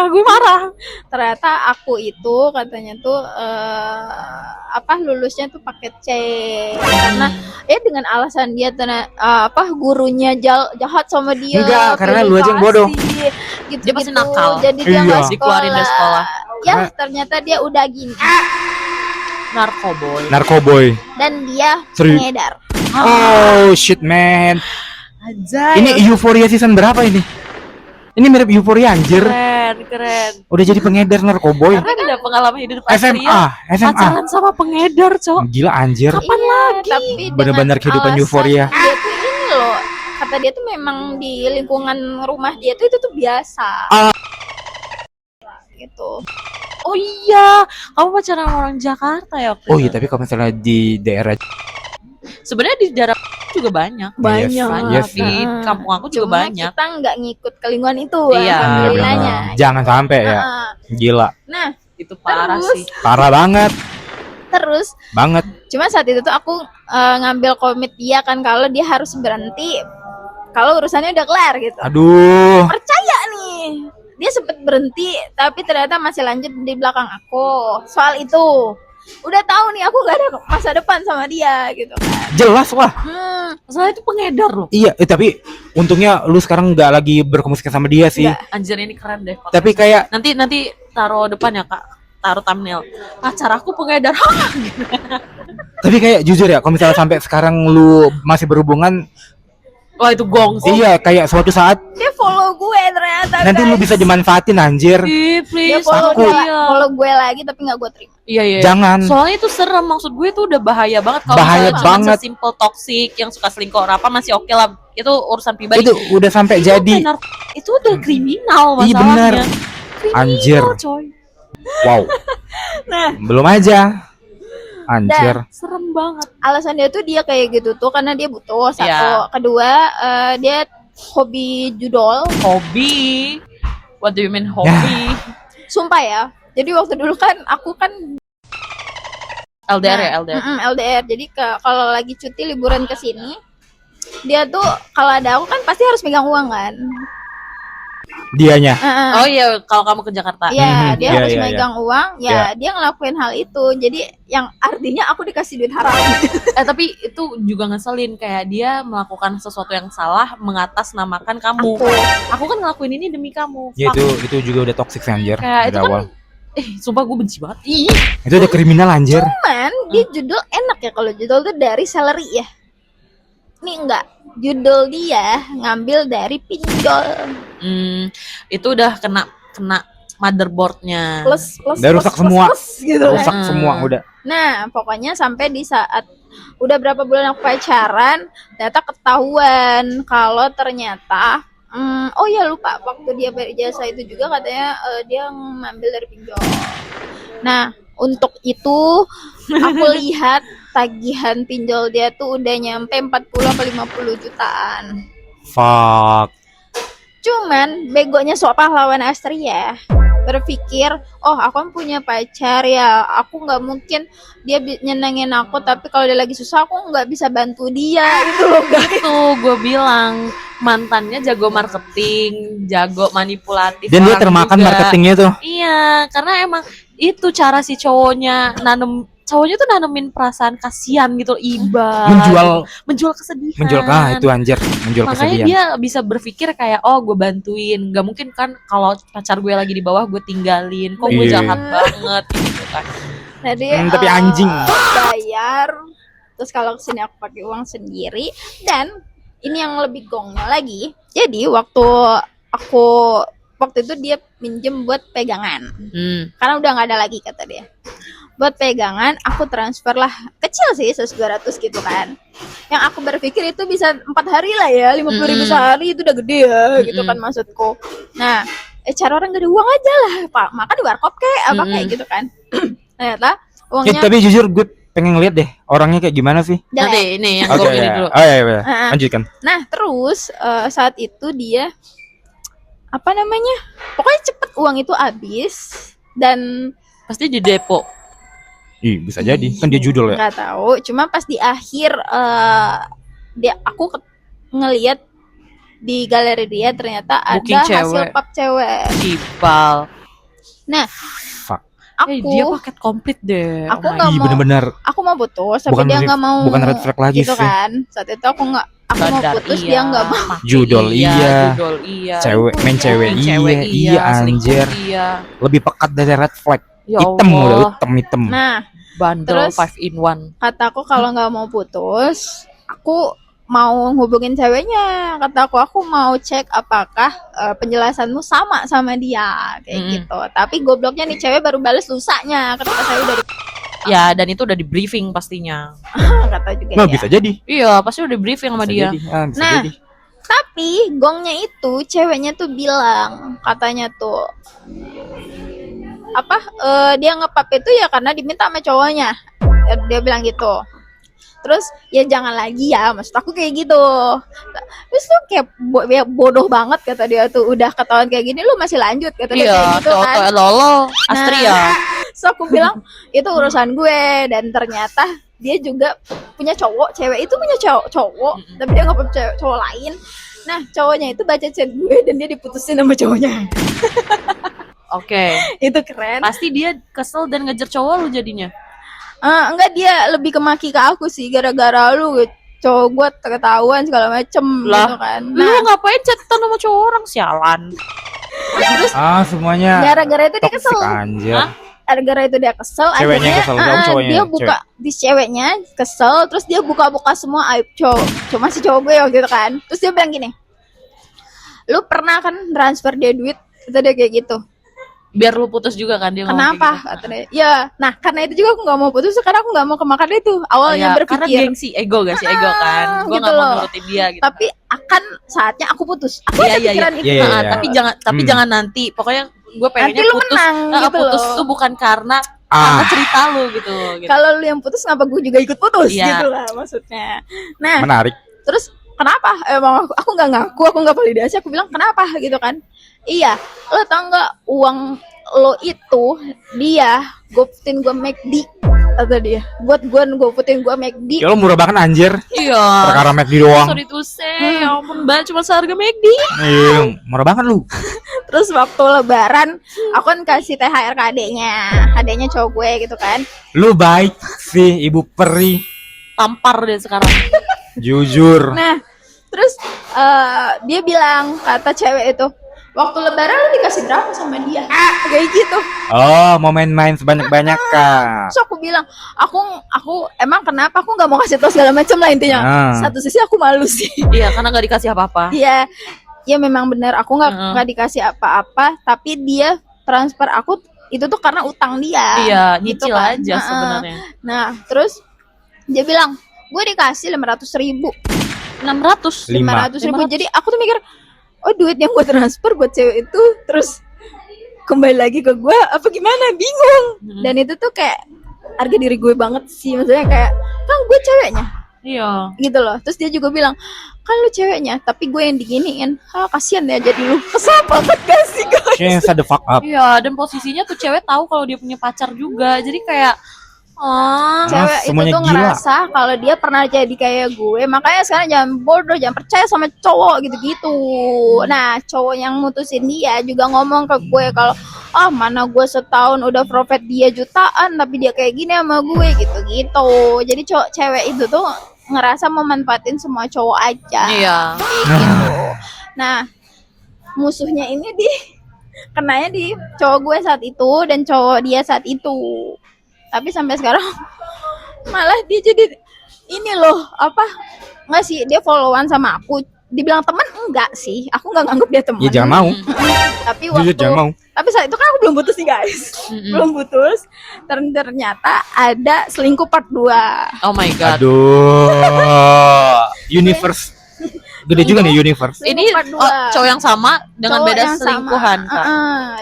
Gue marah. aku itu katanya tuh lulusnya tuh pakai C karena dengan alasan dia gurunya jahat sama dia. Enggak, karena pilih lu aja yang kasih, bodoh. gitu, Dia pasti nakal. Jadi dia Iya. nggak Dikeluarin dari sekolah. Ya ternyata dia udah gini Narkoboy. Narkoboy. dan dia Serius? pengedar. Oh shit man. Aja. Ini Euphoria season berapa ini? Ini mirip Euphoria anjir. keren. Udah jadi pengedar narkoboy. Karena dia pengalaman hidup asli SMA, ya. SMA. Pacaran sama pengedar, Cok. Gila anjir. Kapan Iya, lagi? tapi Bener-bener dengan kehidupan alasan euforia. Dia tuh ini loh, kata dia tuh memang di lingkungan rumah dia tuh itu tuh biasa. Gitu. Oh iya, kamu pacaran sama orang Jakarta ya waktu Oh itu? iya, tapi kalau misalnya di daerah Sebenarnya di daerah juga banyak. Banyak. Banyak. Yes. Di kampung aku juga Cuma banyak. kita nggak ngikut ke lingkungan itu, Iya, alhamdulillahnya. jangan sampai ya. Heeh. Gila, Nah, Itu parah Terus? sih. parah banget, terus banget. cuma saat itu tuh aku ngambil komit dia kan kalau dia harus berhenti kalau urusannya udah kelar gitu. Aduh, Percaya nih, dia sempet berhenti tapi ternyata masih lanjut di belakang aku soal itu. Udah tahu nih aku gak ada masa depan sama dia gitu kan. jelas lah. Masalah itu pengedar loh. Iya, tapi untungnya lu sekarang nggak lagi berkomunikasi sama dia sih. Nggak. Anjir, ini keren deh. Tapi kayak Nanti taruh depan ya, Kak. Taruh thumbnail. Pacar aku pengedar. Hah? tapi kayak jujur ya, kalau misalnya sampai sekarang lu masih berhubungan, Wah, itu gong sih. iya kayak suatu saat Dia follow gue ternyata nanti lu guys. bisa dimanfaatin anjir. Ih, Dia please. follow, Takut. follow gue lagi tapi gak gue terima. Iya. Jangan. Soalnya itu serem, maksud gue itu udah bahaya banget. Kalau Bahaya misalnya cuma banget. sesimpel toxic yang suka selingkuh orang apa masih oke lah. Itu urusan pribadi. Itu udah sampai Itu jadi. kayak itu udah kriminal Iya, masalahnya. bener. Kriminal, Anjir. coy. Wow. Nah. Belum aja. Anjir. Serem banget. Alasan dia tuh dia kayak gitu tuh karena dia butuh satu. Iya. Kedua dia hobi judol. Hobi. What do you mean hobi? Sumpah ya. Jadi waktu dulu kan aku kan LDR Nah, ya, LDR. LDR. Jadi kalau lagi cuti liburan ke sini, dia tuh kalau ada aku kan pasti harus megang uang kan. Dianya. Oh iya, kalau kamu ke Jakarta. Iya, dia Iya, harus iya, iya. megang uang. Ya, Iya. dia ngelakuin hal itu. Jadi yang artinya aku dikasih duit haram. Tapi itu juga ngeselin, kayak dia melakukan sesuatu yang salah mengatasnamakan kamu. Aku kan ngelakuin ini demi kamu. Ya Fuck. itu juga udah toxic sih anjir. Kayak dari itu kan awal. sumpah gue benci banget. Ih. Itu udah kriminal anjir. Cuman dia judul enak ya kalau judul tuh dari salary ya. Ini enggak. Judul dia ngambil dari pinjol. Itu udah kena motherboardnya. Plus Udah rusak semua. gitu kan. Rusak semua udah. Nah, pokoknya sampai di saat udah berapa bulan aku pacaran, ternyata ketahuan kalau ternyata Oh ya lupa, waktu dia bayar jasa itu juga katanya dia ngambil dari pinjol. Nah, untuk itu aku lihat tagihan pinjol dia tuh udah nyampe 40 atau 50 jutaan. Fuck. Cuman begonya sok pahlawan Astria berpikir, oh aku kan punya pacar ya, aku nggak mungkin dia nyenengin aku, tapi kalau dia lagi susah aku nggak bisa bantu dia itu loh guys. Itu gue bilang mantannya jago marketing, jago manipulatif. Dan dia orang termakan juga. marketingnya tuh. Iya, karena emang itu cara si cowoknya cowoknya tuh nanemin perasaan kasihan gitu, iba. Menjual kesedihan. Itu anjir, menjual Makanya kesedihan. dia bisa berpikir kayak, oh gue bantuin, nggak mungkin kan kalau pacar gue lagi di bawah gue tinggalin, kok gue Iya. jahat banget gitu kan. Jadi Tapi anjing. bayar, terus kalau kesini aku pakai uang sendiri, dan ini yang lebih gongnya lagi. Jadi waktu itu dia minjem buat pegangan, karena udah nggak ada lagi kata dia. Buat pegangan aku transfer lah, kecil sih 100-200 gitu kan. Yang aku berpikir itu bisa 4 hari lah ya, 50.000 sehari itu udah gede ya gitu kan maksudku. Nah cara orang gak ada uang aja lah Pak, makan di warkop kayak apa kayak gitu kan. Ternyata uangnya Tapi jujur gue pengen ngeliat deh orangnya kayak gimana sih. Nanti ini yang Oke, gue ini dulu. Oh iya. Lanjutkan. Nah terus saat itu dia apa namanya, pokoknya cepet uang itu habis dan Pasti di depo. Ih, bisa jadi. Kan dia judul ya. nggak tahu, cuma pas di akhir aku ngeliat di galeri dia ternyata Booking ada hasil cewek. pap cewek. Cipal. Nah Fuck. Dia aku paket komplit deh. Aku Oh my nggak Ih, mau- bener-bener aku mau putus tapi Bukan dia red- nggak mau, bukan red flag lagi gitu sih. kan. Saat itu aku mau Sadar, putus, iya. dia nggak mau. Maki Judol iya. Judol iya. cewek main cewek Main cewek iya selingkuh anjir. iya. Lebih pekat dari red flag. Ya Hitam Allah. udah hitam. Nah Bandel Terus- 5 in 1. kataku kalau nggak mau putus, aku mau hubungin ceweknya. Kataku aku mau cek apakah penjelasanmu sama dia kayak gitu. Tapi gobloknya nih cewek baru balas lusanya ketika saya udah Ya, dan itu udah di briefing pastinya. kata juga Nah, ya. bisa jadi. Iya, pasti udah di briefing sama Bisa dia. jadi. Ah, bisa Nah. jadi. Tapi gongnya itu ceweknya tuh bilang, katanya tuh apa dia ngepap itu ya karena diminta sama cowoknya. Dia bilang gitu. Terus ya jangan lagi ya, maksud aku kayak gitu. Terus tuh kayak bodoh banget kata dia tuh, udah ketahuan kayak gini lu masih lanjut kata dia kayak Iya, gitu kan. cowok lolo, Astria. So aku bilang itu urusan gue, dan ternyata dia juga punya cowok, cewek itu punya cowok, tapi dia nggak punya cowok lain. Nah cowoknya itu baca chat gue dan dia diputusin sama cowoknya. Oke. Itu keren. Pasti dia kesel dan ngejar cowok lu jadinya. Enggak, dia lebih kemaki ke aku sih, gara-gara lu cowok gue ketahuan segala macem Lah, gitu kan. Lu Nah ngapain chatan sama cowok orang, sialan. Semuanya gara-gara itu dia toxic kesel. anjir. Hah? Gara-gara itu dia kesel, Ceweknya akhirnya kesel, cowoknya, dia cewek. buka di ceweknya kesel, terus dia buka-buka semua aib cowok, cuma si cowok gue waktu itu kan. Terus dia bilang gini, lu pernah kan transfer dia duit? Kata dia kayak gitu. Biar lu putus juga kan dia ngomong Kenapa? kayak gitu. Kata dia. Ya, nah karena itu juga aku nggak mau putus karena aku nggak mau kemakan itu. Awalnya Ya, karena berpikir, gengsi, ego gak sih, ego kan. Gue gitu gak mau loh. nurutin dia gitu. tapi akan saatnya aku putus. Aku Iya, ada iya, pikiran itu. Iya, Nah, iya. tapi jangan nanti. Pokoknya gue pengennya Nanti lu putus. menang gitu putus loh. tuh bukan karena cerita lu gitu. Kalau lu yang putus, kenapa gue juga ikut putus Iya. gitu lah maksudnya. Nah, Menarik. terus kenapa? Emang aku nggak ngaku, aku nggak validasi. Aku bilang kenapa gitu kan? Iya, lo tau nggak uang lo itu dia goputin gue McD atau dia buat gue goputin gue McD. Ya lo murah banget anjir. Iya. Perkara McD doang. Sorry to say, ya ampun mbak, cuma seharga McD. Iya, murah banget lu. Terus waktu lebaran aku kan kasih THR ke adeknya cowok gue gitu kan. Lu baik sih, Ibu Peri. Tampar deh sekarang. Jujur. Nah, terus dia bilang, kata cewek itu, waktu lebaran lu dikasih berapa sama dia? Kayak gitu. Oh, mau main-main sebanyak-banyak kak. Terus aku bilang, aku emang kenapa aku nggak mau kasih tau segala macam lah intinya. Satu sisi aku malu sih. Iya, karena gak dikasih apa-apa. Iya, ya memang benar aku nggak dikasih apa-apa, tapi dia transfer aku itu tuh karena utang dia. Iya, gitu nyicil kan. aja sebenarnya. Nah, terus dia bilang, gue dikasih 500.000. 600. 500.000. Jadi aku tuh mikir, oh duit yang gue transfer buat cewek itu terus kembali lagi ke gue apa gimana, bingung. Dan itu tuh kayak harga diri gue banget sih, maksudnya kayak kan gue ceweknya Iya. gitu loh. Terus dia juga bilang kan lu ceweknya tapi gue yang diginiin, kasihan ya jadi lu. Kesel banget gak sih guys? Shut the fuck up. Iya, dan posisinya tuh cewek tahu kalau dia punya pacar juga. Jadi kayak Cewek itu semuanya tuh gila. ngerasa kalau dia pernah jadi kayak gue, makanya sekarang jangan bodoh, jangan percaya sama cowok gitu-gitu. Nah, cowok yang mutusin dia juga ngomong ke gue kalau mana gue setahun udah profit dia jutaan tapi dia kayak gini sama gue gitu-gitu. Jadi cowok cewek itu tuh ngerasa memanfaatin semua cowok aja. Iya. Kayak gitu. Nah, musuhnya ini kenanya di cowok gue saat itu dan cowok dia saat itu. Tapi sampai sekarang malah dia jadi ini loh, nggak sih, dia followan sama aku, dibilang teman enggak sih, aku nggak nganggep dia teman. Ya jangan mau. Tapi Jujur jangan mau. tapi saat itu kan aku belum putus nih guys. Belum putus. Ternyata ada selingkuh part 2. Oh my god. Aduh. Universe. Gede juga nih universe. Ini part dua. cowok yang sama dengan Cowok beda yang sama. selingkuhan, Kak.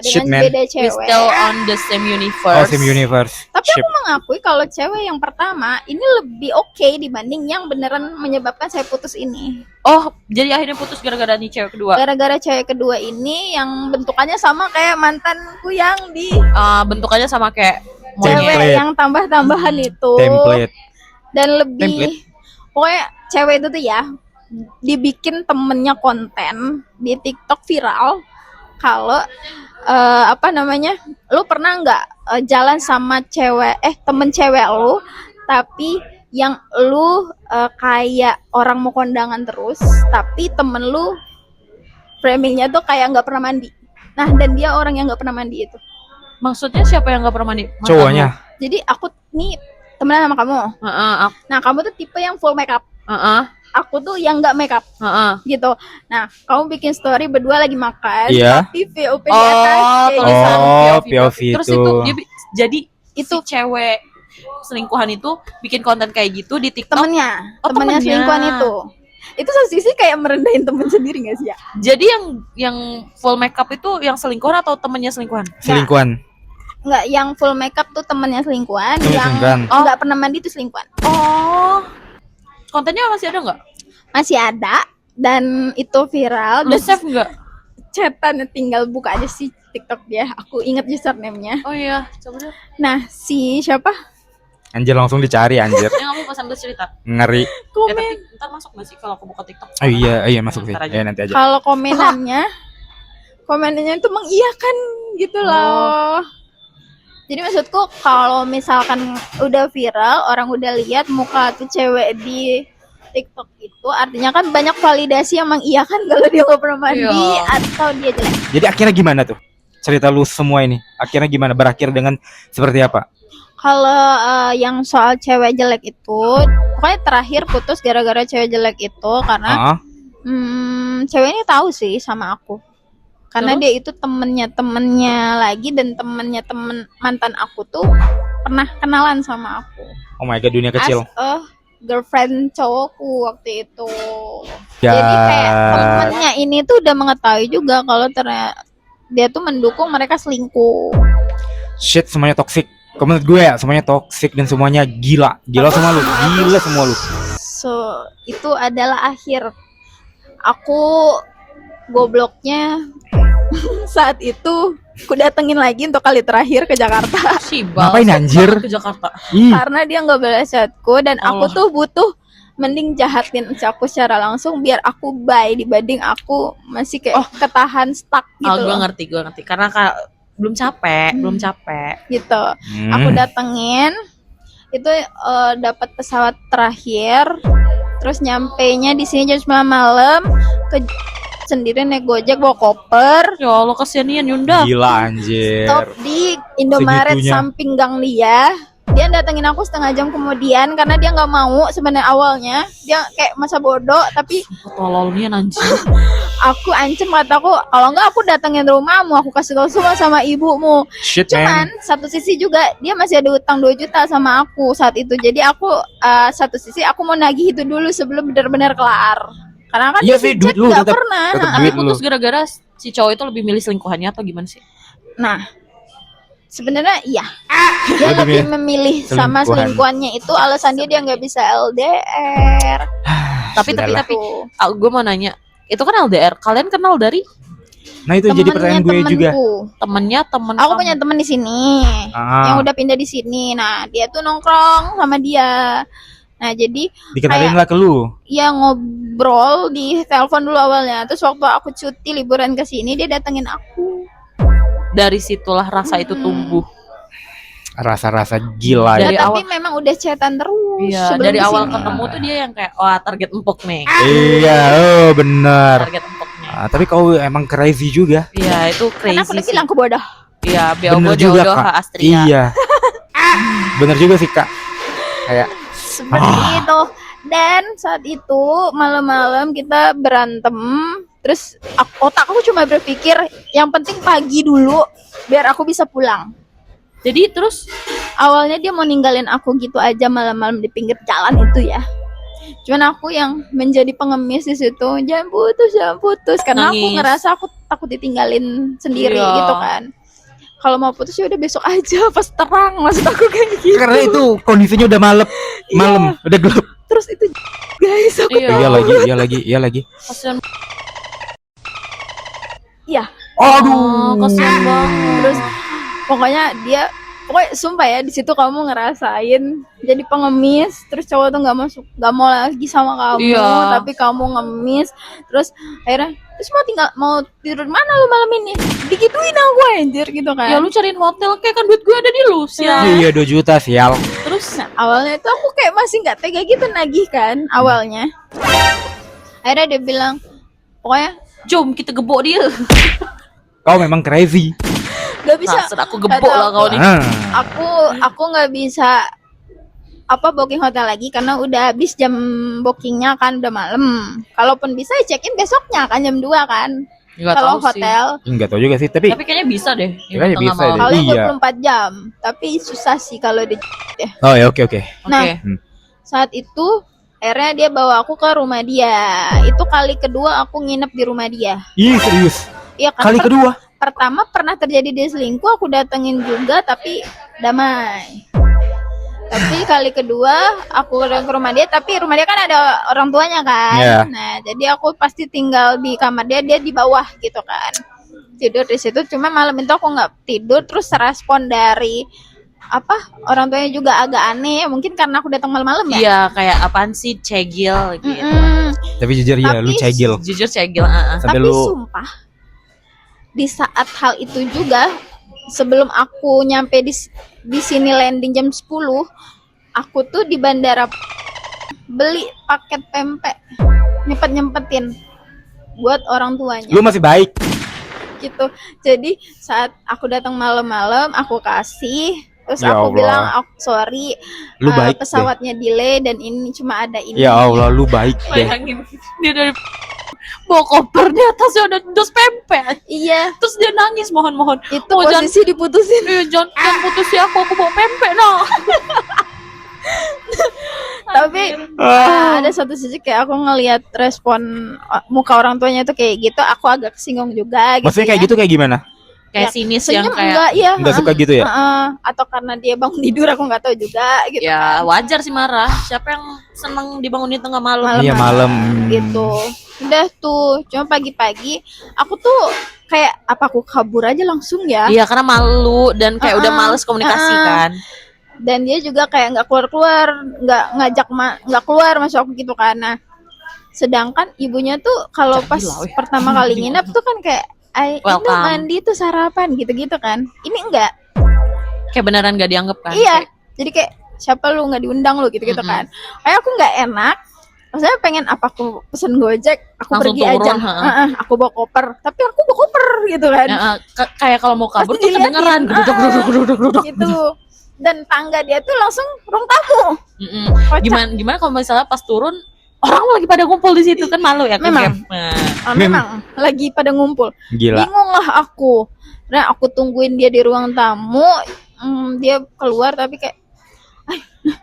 Shit, Dengan man. beda We cewek. still on the same Oh, universe. same universe. Tapi Ship. aku mengakui kalau cewek yang pertama ini lebih oke dibanding yang beneran menyebabkan saya putus ini. Oh, jadi akhirnya putus gara-gara nih cewek kedua. Gara-gara cewek kedua ini yang bentukannya sama kayak mantanku yang di Bentukannya sama kayak cewek monyet. Template. yang tambah-tambahan itu. Template. Dan lebih Template. pokoknya cewek itu tuh ya dibikin temennya konten di TikTok viral kalau lu pernah nggak jalan sama temen cewek lu tapi yang lu kayak orang mau kondangan terus tapi temen lu framingnya tuh kayak nggak pernah mandi. Nah, dan dia orang yang nggak pernah mandi itu. Maksudnya siapa yang nggak pernah mandi? Mantan Cowoknya. Jadi aku nih temenan sama kamu. lu? Heeh, Nah, kamu tuh tipe yang full makeup. heeh, Aku tuh yang nggak makeup heeh. gitu. Nah, kamu bikin story berdua lagi makan, Iya. tapi VOP di atas kayak tulisan Oh, POV. POV Terus itu. itu dia jadi Itu si cewek selingkuhan itu bikin konten kayak gitu di TikTok. temennya, Oh, temennya temennya. selingkuhan itu. Itu satu sisi kayak merendahin temen sendiri gak sih ya? Jadi yang full makeup itu yang selingkuhan atau temennya selingkuhan? Selingkuhan. Nggak, yang full makeup tuh temennya selingkuhan, Temennya yang selingkuhan. nggak pernah mandi tuh selingkuhan. Oh, kontennya masih ada nggak? Masih ada dan itu viral. Udah Dan save nggak? chatan tinggal buka aja sih TikTok dia. Aku inget username-nya. Oh iya, coba deh. Nah, si siapa? Anjir langsung dicari anjir. Yang kamu pas sambil cerita. Ngeri. Komen. Tapi ntar masuk nggak sih kalau aku buka TikTok? Oh iya masuk sih. Ntar aja. Ya nanti aja. Kalau komenannya itu mengiyakan gitu loh. Jadi maksudku kalau misalkan udah viral, orang udah lihat muka tuh cewek di TikTok itu, artinya kan banyak validasi yang mengiyakan kalau dia nggak pernah mandi Iya. atau dia jelek. Jadi akhirnya gimana tuh? Cerita lu semua ini. Akhirnya gimana? Berakhir dengan seperti apa? Kalau yang soal cewek jelek itu, pokoknya terakhir putus gara-gara cewek jelek itu karena Ah, cewek ini tahu sih sama aku. Karena Terus? dia itu temennya lagi dan temennya temen mantan aku tuh pernah kenalan sama aku. oh my god, dunia kecil. As a girlfriend cowokku waktu itu. Ya. Jadi kayak temennya ini tuh udah mengetahui juga kalau ternyata dia tuh mendukung mereka selingkuh. Shit, semuanya toxic. Kalau menurut gue ya, semuanya toxic dan semuanya gila. Gila semua lu. Gila semua lu. So, itu adalah akhir. Aku gobloknya saat itu aku datengin lagi untuk kali terakhir ke Jakarta Si Ngapain, bangsat anjir? banget ke Jakarta. Ih, karena dia nggak balas chatku dan aku Allah. tuh butuh mending jahatin aku secara langsung biar aku bye dibanding aku masih kayak ketahan stuck gitu Gue loh. ngerti. Karena belum capek. Gitu. Aku datengin itu dapat pesawat terakhir terus nyampainya di sini jam 9 malam ke sendiri naik Gojek bawa koper Ya Allah, kasihan Yunda. gila anjir. stop di Indomaret Segitunya. samping Gang Lia. Dia datengin aku setengah jam kemudian karena dia nggak mau sebenarnya awalnya dia kayak masa bodoh tapi Tololnya anjir. aku ancam kataku kalau nggak aku datengin rumahmu aku kasih tahu semua sama ibumu. Shit, Cuman man. satu sisi juga dia masih ada utang 2 juta sama aku saat itu. Jadi aku satu sisi aku mau nagih itu dulu sebelum benar-benar kelar. Karena kan Iya dia sih, di duit chat lu nggak tetep- pernah. tetep Nah, Tapi duit lu. putus gara-gara si cowok itu lebih milih selingkuhannya atau gimana sih? Nah, sebenarnya iya. Dia Lebih lebih milih memilih sama selingkuhan. selingkuhannya itu alasan dia nggak bisa LDR. Tapi Sudahlah. Tuh. gue mau nanya, itu kan LDR. Kalian kenal dari Nah itu jadi pertanyaan gue juga. temennya temen Aku kamu? punya temen di sini yang Ah, udah pindah di sini. Nah, dia tuh nongkrong sama dia. Nah, jadi dikenalin lah ke lu. ya ngobrol di telepon dulu awalnya. Terus waktu aku cuti liburan ke sini dia datengin aku. Dari situlah rasa itu tumbuh. Rasa-rasa gila Dari ya. Nah, awal- tapi memang udah chatan terus. Iya, sebelum dari di awal sini. ketemu tuh dia yang kayak wah target empuk nih. Iya, oh bener. Target empuknya. Tapi kau emang crazy juga. Iya, itu Karena aku crazy udah sih. bilang aku bodoh. Iya, Bener Biobo juga jodoh kak. Astria. Iya. Bener juga sih kak. Kayak Seperti itu. Dan saat itu malam-malam kita berantem. Terus otak aku cuma berpikir yang penting pagi dulu biar aku bisa pulang. Jadi terus Awalnya dia mau ninggalin aku gitu aja malam-malam di pinggir jalan itu ya. Cuman aku yang menjadi pengemis di situ. Jangan putus, karena aku Nangis. ngerasa aku takut ditinggalin sendiri Iya. gitu kan. Kalau mau putus ya udah besok aja pas terang, maksud aku kayak gitu. karena itu kondisinya udah malam, udah gelap. Terus itu guys aku iya, Iya lagi. kasihan. Iya. Oh, kasihan banget. Terus pokoknya sumpah ya di situ kamu ngerasain jadi pengemis, terus cowok tuh nggak mau lagi sama kamu, Iya. tapi kamu ngemis, terus akhirnya terus mau tidur mana lu malam ini, digituin aku anjir gitu kan. Ya lu cariin hotel kayak kan duit gue ada di lu sih. Iya 2 juta sial. Terus Nah, awalnya itu aku kayak masih nggak tega gitu nagih kan awalnya. Akhirnya dia bilang pokoknya jom kita gebok dia. Kau memang crazy. nggak bisa. Maksud aku gebok lah kau nih. Ah. Aku nggak bisa booking hotel lagi karena udah habis jam bookingnya kan, udah malam. Kalaupun bisa ya check in besoknya kan jam 2 kan. Enggak Kalau tahu sih. hotel Enggak tahu juga sih, tapi Tapi kayaknya bisa deh. Kayaknya tengah bisa malam. deh. kalau Iya. 24 jam, tapi susah sih kalau di oh ya oke. Oke. Nah, saat itu akhirnya dia bawa aku ke rumah dia. Itu kali kedua aku nginep di rumah dia. Ih serius. Iya kan. Kali kedua. Pertama pernah terjadi dia selingkuh, aku datengin juga tapi damai. Tapi kali kedua aku datang ke rumah dia, tapi rumah dia kan ada orang tuanya kan. Iya. Nah, jadi aku pasti tinggal di kamar dia, dia di bawah gitu kan. Tidur di situ, cuma malam itu aku nggak tidur, terus respon dari orang tuanya juga agak aneh, mungkin karena aku datang malam-malam ya. Iya, kayak apaan sih cegil gitu. Mm-mm. Tapi jujur ya, lu Tapi- cegil. Jujur cegil, Sampai Tapi lu sumpah di saat hal itu juga, sebelum aku nyampe di sini landing jam 10, aku tuh di bandara beli paket pempek nyempetin buat orang tuanya lu masih baik. gitu. Jadi saat aku datang malam-malam aku kasih, terus Ya aku Allah. bilang sorry Lu baik deh. pesawatnya delay dan ini cuma ada ini. Ya Allah, lu baik deh. Bayangin dia dari bawa koper di atasnya ada dos pempek. Iya, Terus dia nangis mohon-mohon. itu Oh, jangan- posisi diputusin. Jangan putus ya aku bawa pempek no. Tapi ada satu sisi kayak aku ngelihat respon muka orang tuanya tuh kayak gitu, aku agak kesinggung juga gitu. Maksudnya kayak ya. gitu kayak gimana? Kayak Ya, sinis yang Senyum kayak enggak ya? Enggak suka gitu ya? Atau karena dia bangun tidur aku nggak tahu juga gitu. ya wajar sih marah. Siapa yang seneng dibangunin tengah malam? Malam. Iya malam. Gitu. Udah tuh, cuma pagi-pagi aku tuh kayak apa aku kabur aja langsung ya. Iya, karena malu dan kayak udah males komunikasi kan. Dan dia juga kayak nggak keluar, nggak keluar masuk aku gitu kan. Nah, sedangkan ibunya tuh kalau Jangan pas gila, weh. pertama kali nginep tuh kan kayak ini Welcome. mandi tuh sarapan gitu-gitu kan. Ini enggak. Kayak beneran gak dianggap kan? Iya. Jadi kayak siapa lu nggak diundang lu gitu-gitu kan. Kayak aku nggak enak. Maksudnya pengen apa aku pesen Gojek, aku Langsung pergi turun, aja. Aku bawa koper, tapi aku bawa koper gitu kan. Kayak kalau mau kabur Pasti tuh kedengeran diliatin. geduk. Gitu. Dan tangga dia tuh langsung ruang tamu. Kocak. Gimana kalau misalnya pas turun orang lagi pada ngumpul di situ kan malu ya ke Memang. camp. Nah, Memang lagi pada ngumpul. Gila. Bingung lah aku. Nah, aku tungguin dia di ruang tamu. Dia keluar tapi kayak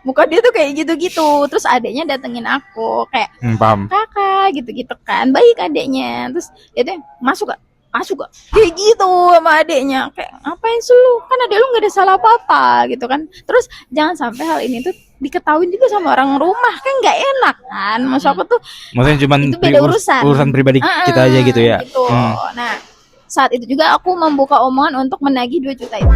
muka dia tuh kayak gitu-gitu. Terus adeknya datengin aku kayak Paham. kakak gitu-gitu kan, baik adeknya. Terus dia tuh masuk gak kayak gitu sama adeknya, kayak ngapain sih lu, kan adek lu nggak ada salah apa-apa gitu kan. Terus jangan sampai hal ini tuh diketahui juga sama orang rumah, kan nggak enak kan. Maksud aku tuh Maksudnya cuman itu beda urusan. urusan pribadi kita aja gitu ya. gitu. Nah saat itu juga aku membuka omongan untuk menagih 2 juta itu.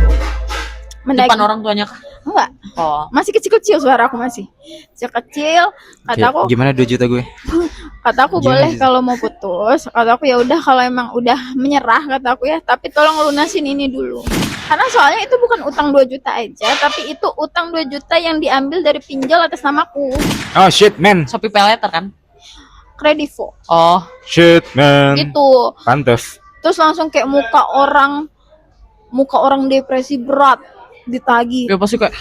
Depan orang tuanya kah? Enggak, Oh. masih kecil-kecil, suara aku masih kecil. Kata aku Gimana 2 juta gue? Gimana boleh sih? kalau mau putus. Kata aku ya udah kalau emang udah menyerah, kata aku ya, tapi tolong lunasin ini dulu. Karena soalnya itu bukan utang 2 juta aja, tapi itu utang 2 juta yang diambil dari pinjol atas namaku. Oh shit man. Shopee Paylater kan? Kredivo. Oh. Shit man. Itu. Pantes. Terus langsung kayak muka orang depresi berat ditagih. Dia pasti kayak,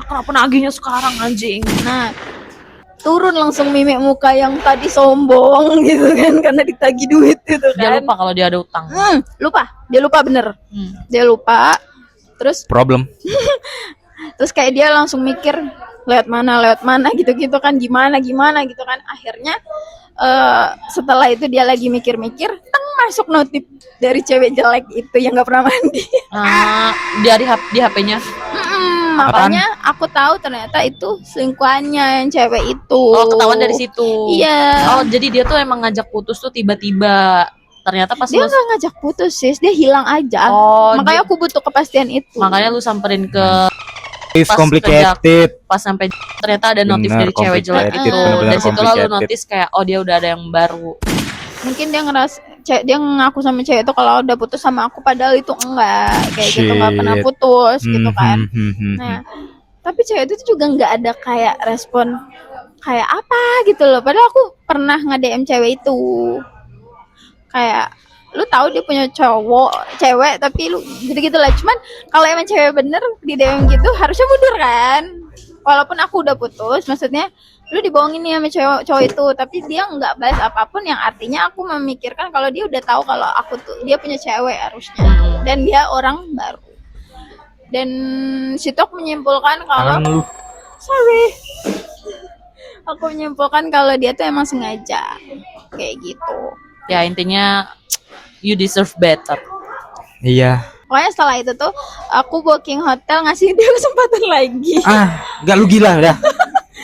kenapa nagihnya sekarang anjing? Nah, turun langsung mimik muka yang tadi sombong gitu kan, karena ditagih duit gitu kan. Dia lupa kalau dia ada utang. Dia lupa bener. Dia lupa. Terus Problem. kayak dia langsung mikir lewat mana gitu-gitu kan, gimana gitu kan. Akhirnya setelah itu dia lagi mikir-mikir, masuk notif dari cewek jelek itu yang nggak pernah mandi. Di HP-nya. Makanya aku tahu ternyata itu selingkuhannya yang cewek itu. Oh, ketahuan dari situ. Iya. Oh, jadi dia tuh emang ngajak putus tuh tiba-tiba. Ternyata pas Dia lu, nggak ngajak putus sis, dia hilang aja. Oh, Makanya aku butuh kepastian itu. makanya lu samperin ke It's Pas complicated. pas sampai ternyata ada notif Bener, dari cewek jelek complicated, itu. bener-bener Dari situ lah lu complicated. notice kayak oh dia udah ada yang baru. Mungkin dia ngaku sama cewek itu kalau udah putus sama aku, padahal itu enggak kayak gitu, nggak pernah Shit. putus gitu kan. Hmm. Nah, tapi cewek itu juga nggak ada kayak respon kayak apa gitu loh. Padahal aku pernah nge-DM cewek itu. Kayak lu tahu dia punya cewek, tapi lu gitu-gitu lah. Cuman kalau emang cewek bener di DM gitu harusnya mundur kan. Walaupun aku udah putus, maksudnya lu dibohongin nih sama cowok itu, tapi dia nggak balas apapun, yang artinya aku memikirkan kalau dia udah tahu kalau aku tuh dia punya cewek harusnya, dan dia orang baru. Dan situ aku menyimpulkan kalau Tangan lu. aku menyimpulkan kalau dia tuh emang sengaja kayak gitu. Ya intinya you deserve better. Iya. Pokoknya setelah itu tuh aku booking hotel, ngasih dia kesempatan lagi. Gak lu gila dah.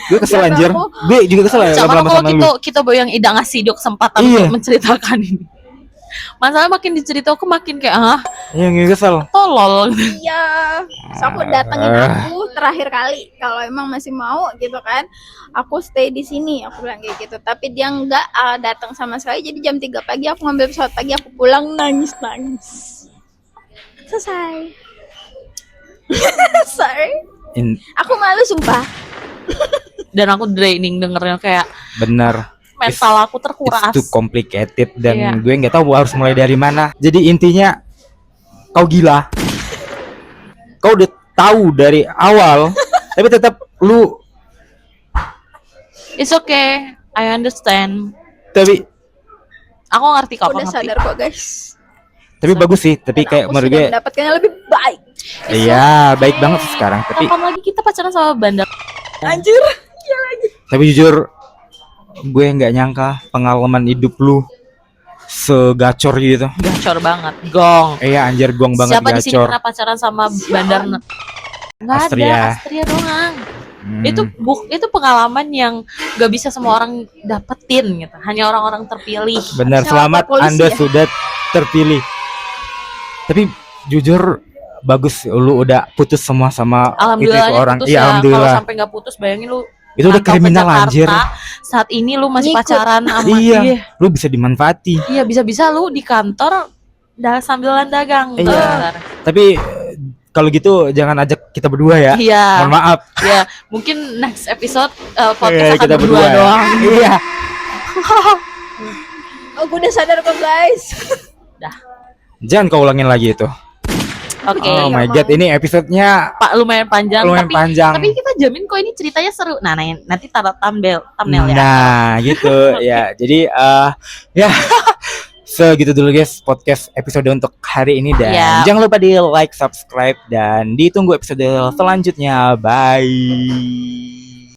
Gue kesel Ya, anjir. aku- Gue juga kesel ya Sama lama-lama kalau sama lu. kita yang tidak ngasih dia kesempatan Iya. untuk menceritakan ini. Masalah makin dicerita aku makin kayak Iya, gue kesel. tolol. Iya. So aku datengin aku terakhir kali kalau emang masih mau gitu kan. Aku stay di sini, aku bilang kayak gitu. Tapi dia enggak datang sama sekali. Jadi jam 3 pagi aku ngambil pesawat pagi, aku pulang nangis. Selesai. Sorry. Aku malu sumpah. Dan aku draining dengernya kayak Bener. mental aku terkuras. It's too complicated dan Iya. gue nggak tahu harus mulai dari mana. Jadi intinya kau gila. Kau udah tahu dari awal, tapi tetap lu. It's okay, I understand. Tapi Aku ngerti kok, Udah ngerti. sadar kok guys. bagus sih. Tapi Dan kayak aku menurut sudah gue, mendapatkan yang lebih baik. iya baik banget sih sekarang. Tapi Kapan lagi kita pacaran sama bandar? Anjir. Iya lagi. tapi jujur gue nggak nyangka pengalaman hidup lu segacor gitu. Gacor banget, gong. Iya anjir gong banget Siapa di sini gacor. pernah pacaran sama bandar? Nggak ada, Astria. Astria doang. Hmm. Itu pengalaman yang gak bisa semua orang dapetin gitu. Hanya orang-orang terpilih. Benar, Sama selamat polisi Anda ya. sudah terpilih. Tapi jujur bagus lu udah putus semua sama Alhamdulillah itu orang. putus Iya ya. Kalau alhamdulillah. sampai nggak putus, bayangin lu Itu udah rantau ke kriminal Jakarta, anjir. Saat ini lu masih Ngikut. pacaran sama Iya. dia. Lu bisa dimanfaati. Iya, bisa-bisa lu di kantor sambilan dagang. Iya. Bentar. Tapi kalau gitu jangan ajak kita berdua ya. Iya. Mohon maaf. Ya, mungkin next episode Iya, podcast akan kita berdua ya. doang. Iya. Aku udah sadar kok guys. Jangan kau ulangin lagi itu. Oke. Oh my nggak god, mau. ini episodenya Pak lumayan panjang, lumayan tapi panjang. tapi kita jamin kok ini ceritanya seru. Nah, nanti taruh thumbnail ya. Nah, gitu ya. Jadi ya Segitu dulu guys podcast episode untuk hari ini, dan Iya. jangan lupa di like, subscribe, dan ditunggu episode selanjutnya. Bye.